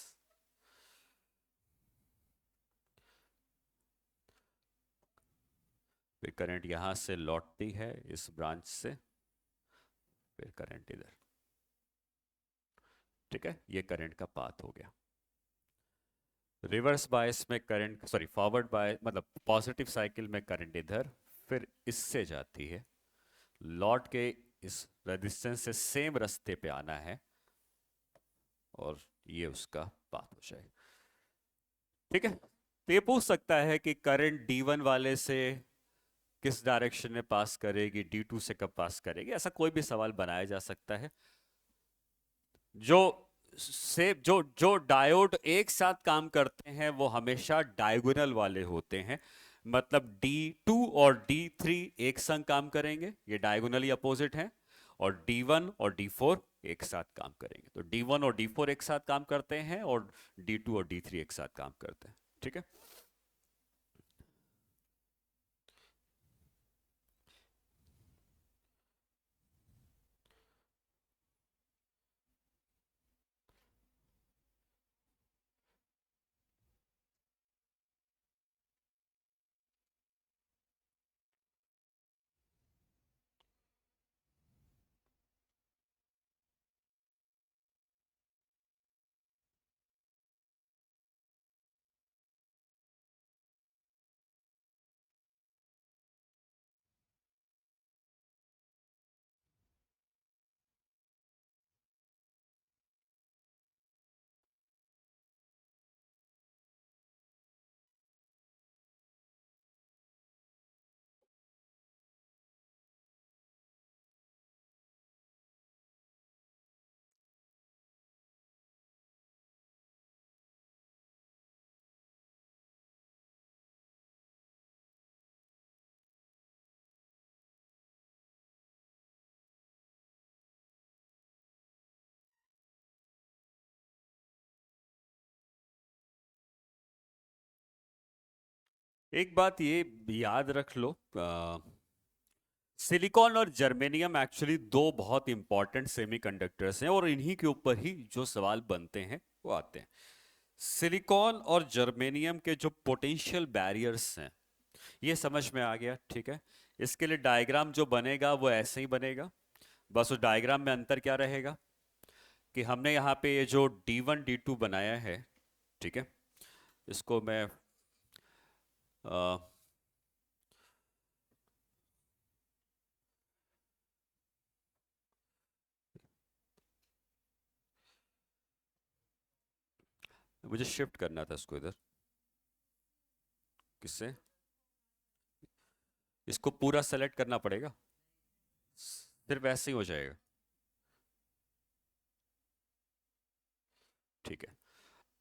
फिर करंट यहां से लौटती है इस ब्रांच से, फिर करंट इधर। ठीक है, ये करंट का पाथ हो गया। रिवर्स बायस में करंट, सॉरी फॉरवर्ड बायस मतलब पॉजिटिव साइकिल में करंट इधर, फिर इससे जाती है, लौट के इस रेजिस्टेंस से सेम रास्ते पे आना है, और ये उसका पाथ हो जाएगा। ठीक है, तो ये पूछ सकता है कि करंट D1 वाले से किस डायरेक्शन में पास करेगी, D2 से कब पास करेगी, ऐसा कोई भी सवाल बनाया जा सकता है। जो जो जो डायोड एक साथ काम करते हैं वो हमेशा डायगोनल वाले होते हैं। मतलब D2 और D3 एक संग काम करेंगे, ये डायगोनली अपोजिट हैं। और D1 और D4 एक साथ काम करेंगे, तो D1 और D4 एक साथ काम करते हैं और D2 और D3 एक साथ काम करते हैं। ठीक है। एक बात ये याद रख लो, सिलिकॉन और जर्मेनियम एक्चुअली दो बहुत इंपॉर्टेंट सेमीकंडक्टर्स हैं और इन्हीं के ऊपर ही जो सवाल बनते हैं वो आते हैं। सिलिकॉन और जर्मेनियम के जो पोटेंशियल बैरियर्स हैं, ये समझ में आ गया। ठीक है, इसके लिए डायग्राम जो बनेगा वो ऐसे ही बनेगा। बस उस डायग्राम में अंतर क्या रहेगा कि हमने यहाँ पे ये जो D1 D2 बनाया है, ठीक है, इसको मैं अ, मुझे शिफ्ट करना था इसको इधर। किससे? इसको पूरा सेलेक्ट करना पड़ेगा, सिर्फ ऐसे ही हो जाएगा। ठीक है,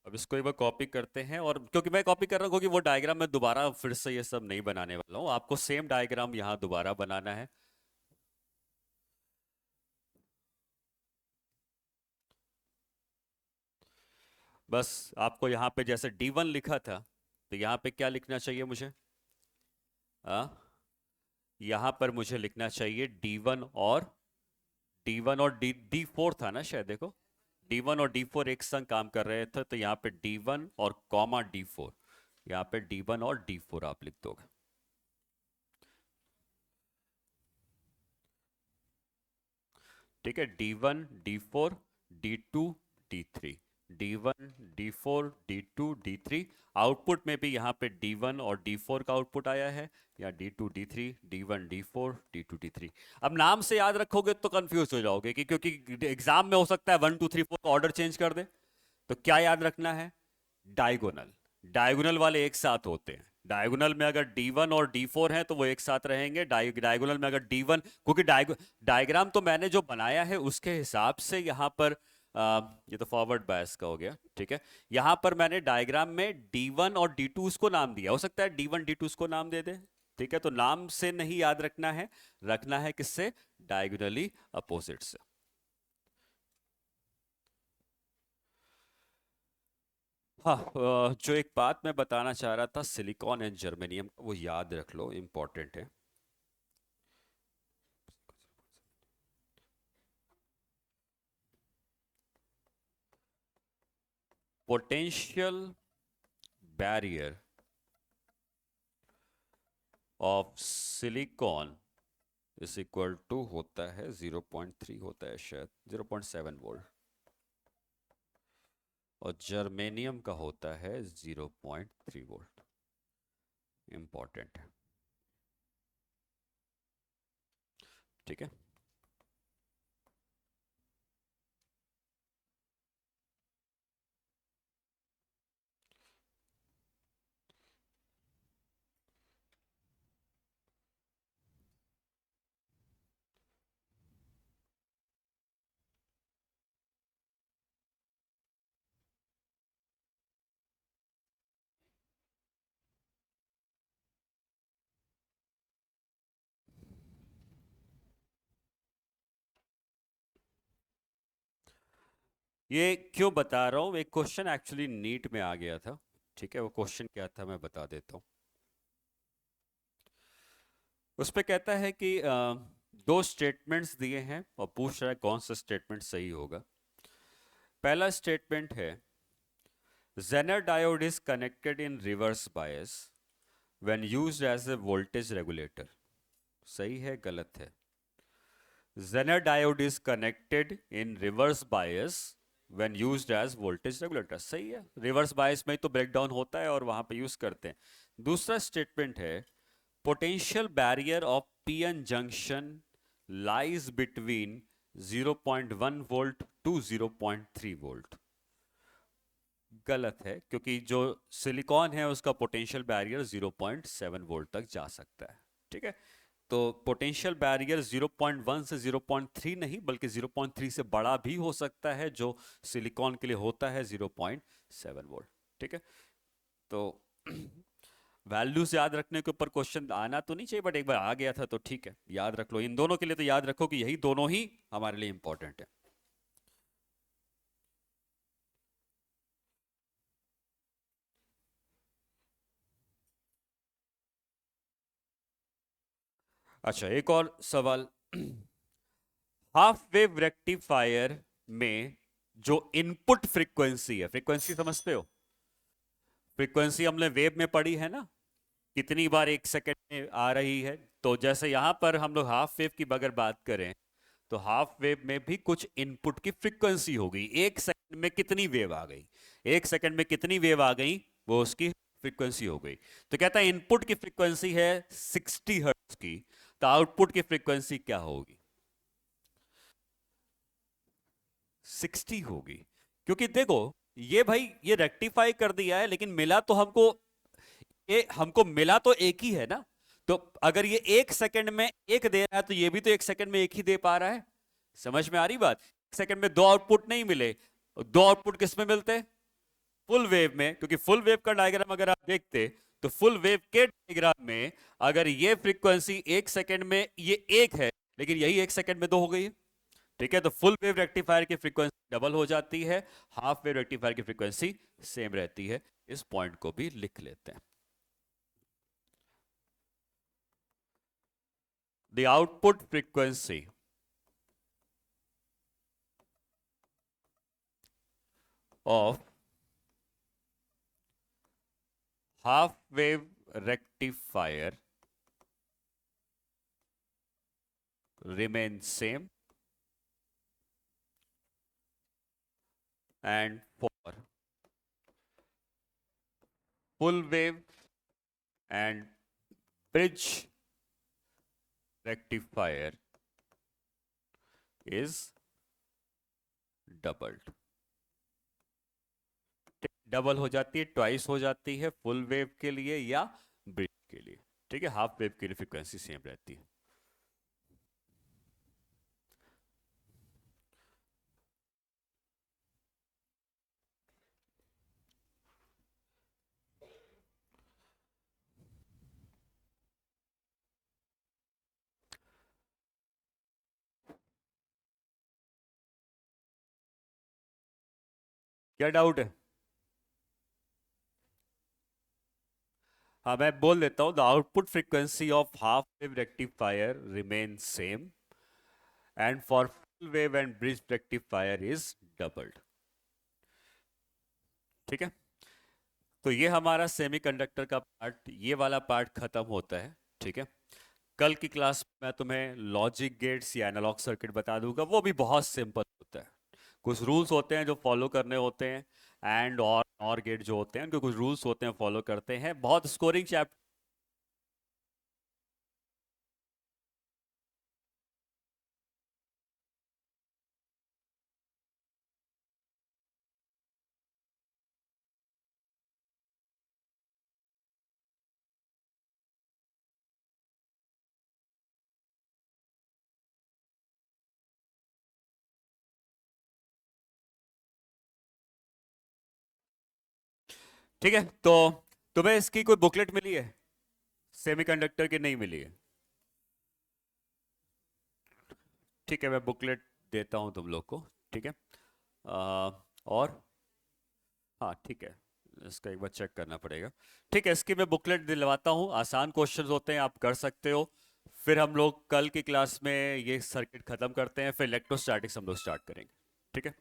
अब इसको एक बार कॉपी करते हैं, और क्योंकि मैं कॉपी कर रहा हूँ क्योंकि वो डायग्राम मैं दोबारा फिर से ये सब नहीं बनाने वाला हूँ, आपको सेम डायग्राम यहाँ दोबारा बनाना है। बस आपको यहाँ पे जैसे D1 लिखा था, तो यहाँ पे क्या लिखना चाहिए मुझे? आ? यहाँ पर मुझे लिखना चाहिए D1 और D4 था ना शायद, देखो D1 और D4 एक संग काम कर रहे थे, तो यहाँ पे D1 और कॉमा D4, यहाँ पे D1 और D4 आप लिख दोगे। ठीक है, D1 D4 D2 D3, D1 D4 D2 D3। Output में भी यहाँ पे D1 और D4 का आउटपुट आया है, या D2 D3 D1 D4 D2 D3। अब नाम से याद रखोगे तो कंफ्यूज हो जाओगे, कि क्योंकि एग्जाम में हो सकता है 1 2 3 4 का ऑर्डर चेंज कर दे। तो क्या याद रखना है? डायगोनल। डायगोनल वाले एक साथ होते हैं। डायगोनल में अगर D1 और D4 हैं तो वो एक साथ रहेंगे। डायगोनल में अगर D1, क्योंकि डायग्राम तो मैंने जो बनाया है उसके हिसाब से यहाँ पर ये तो फॉरवर्ड बायस का हो गया। ठीक है, यहाँ पर मैंने डायग्राम में D1 और D2 उसको नाम दिया, हो सकता है D1 D2 उसको नाम दे दे। ठीक है, तो नाम से नहीं याद रखना है, रखना है किससे? डायगोनली अपोजिट से। हाँ, जो एक बात मैं बताना चाह रहा था सिलिकॉन एंड जर्मेनियम, वो याद रख लो, इंपॉर्टेंट है। Potential barrier of silicon is equal to होता है 0.3, होता है शायद 0.7 वोल्ट, और जर्मेनियम का होता है 0.3 वोल्ट। इंपॉर्टेंट है। ठीक है, ये क्यों बता रहा हूँ, एक क्वेश्चन एक्चुअली नीट में आ गया था। ठीक है, वो क्वेश्चन क्या था मैं बता देता हूँ। उस पे कहता है कि दो स्टेटमेंट्स दिए हैं और पूछ रहा है कौन सा स्टेटमेंट सही होगा। पहला स्टेटमेंट है, Zener diode is connected in reverse bias when used as a voltage regulator. सही है गलत है? Zener diode is connected in reverse bias when used as voltage regulator. सही है, रिवर्स बायस में तो ब्रेकडाउन होता है और वहां पे यूज करते हैं। दूसरा स्टेटमेंट है, potential barrier of PN junction lies between 0.1 volt to 0.3 volt। गलत है, क्योंकि जो सिलिकॉन है उसका पोटेंशियल बैरियर 0.7 वोल्ट तक जा सकता है। ठीक है, तो पोटेंशियल बैरियर 0.1 से 0.3 नहीं बल्कि 0.3 से बड़ा भी हो सकता है, जो सिलिकॉन के लिए होता है 0.7 वोल्ट। ठीक है, तो वैल्यूज याद रखने के ऊपर क्वेश्चन आना तो नहीं चाहिए, बट एक बार आ गया था तो ठीक है, याद रख लो। इन दोनों के लिए तो याद रखो कि यही दोनों ही हमारे लिए इंपॉर्टेंट है। अच्छा, एक और सवाल। हाफ वेव रेक्टिफायर में जो इनपुट फ्रीक्वेंसी है, फ्रीक्वेंसी समझते हो? फ्रीक्वेंसी हमने वेव में पढ़ी है ना, कितनी बार एक सेकंड में आ रही है। तो जैसे यहां पर हम लोग हाफ वेव की अगर बात करें, तो हाफ वेव में भी कुछ इनपुट की फ्रीक्वेंसी होगी। एक सेकंड में कितनी वेव आ गई, एक सेकंड में कितनी वेव आ गई, वो उसकी फ्रीक्वेंसी हो गई। तो कहता है इनपुट की फ्रीक्वेंसी है 60 हर्ट्ज की, तो आउटपुट की फ्रीक्वेंसी क्या होगी? 60 होगी, क्योंकि देखो ये भाई ये रेक्टिफाई कर दिया है, लेकिन मिला तो हमको, ये हमको मिला तो एक ही है ना। तो अगर ये एक सेकंड में एक दे रहा है तो ये भी तो एक सेकंड में एक ही दे पा रहा है। समझ में आ रही बात? एक सेकंड में दो आउटपुट नहीं मिले। दो आउटपुट किस में मिलते हैं? फुल वेव में, क्योंकि फुल वेव का डायग्राम अगर आप देखते तो फुल वेव के डायग्राम में अगर ये फ्रीक्वेंसी एक सेकंड में ये एक है, लेकिन यही एक सेकंड में दो हो गई है। ठीक है, तो फुल वेव रेक्टिफायर की फ्रीक्वेंसी डबल हो जाती है, हाफ वेव रेक्टिफायर की फ्रीक्वेंसी सेम रहती है। इस पॉइंट को भी लिख लेते हैं। The output frequency of half wave rectifier remains same, and for full wave and bridge rectifier is doubled। Double हो जाती है, ट्वाइस हो जाती है फुल वेव के लिए या ब्रिज के लिए। ठीक है, हाफ वेव के लिए फ्रीक्वेंसी सेम रहती है। क्या डाउट है? हाँ, मैं बोल देता हूँ, the output frequency of half wave rectifier remain same and for full wave and bridge rectifier is doubled. ठीक है, तो ये हमारा सेमीकंडक्टर का पार्ट, ये वाला पार्ट खत्म होता है। ठीक है, कल की क्लास में मैं तुम्हें लॉजिक गेट्स या एनालॉग सर्किट बता दूंगा, वो भी बहुत सिंपल होता है। कुछ रूल्स होते हैं जो फॉलो करने होते हैं, एंड और गेट जो होते हैं उनके कुछ रूल्स होते हैं, फॉलो करते हैं। बहुत स्कोरिंग चैप्टर। ठीक है, तो तुम्हें इसकी कोई बुकलेट मिली है सेमीकंडक्टर की? नहीं मिली है? ठीक है, मैं बुकलेट देता हूं तुम लोग को। ठीक है, और हाँ ठीक है, इसका एक बार चेक करना पड़ेगा। ठीक है, इसकी मैं बुकलेट दिलवाता हूँ, आसान क्वेश्चंस होते हैं, आप कर सकते हो। फिर हम लोग कल की क्लास में ये सर्किट खत्म करते हैं, फिर इलेक्ट्रोस्टैटिक्स हम लोग स्टार्ट करेंगे। ठीक है।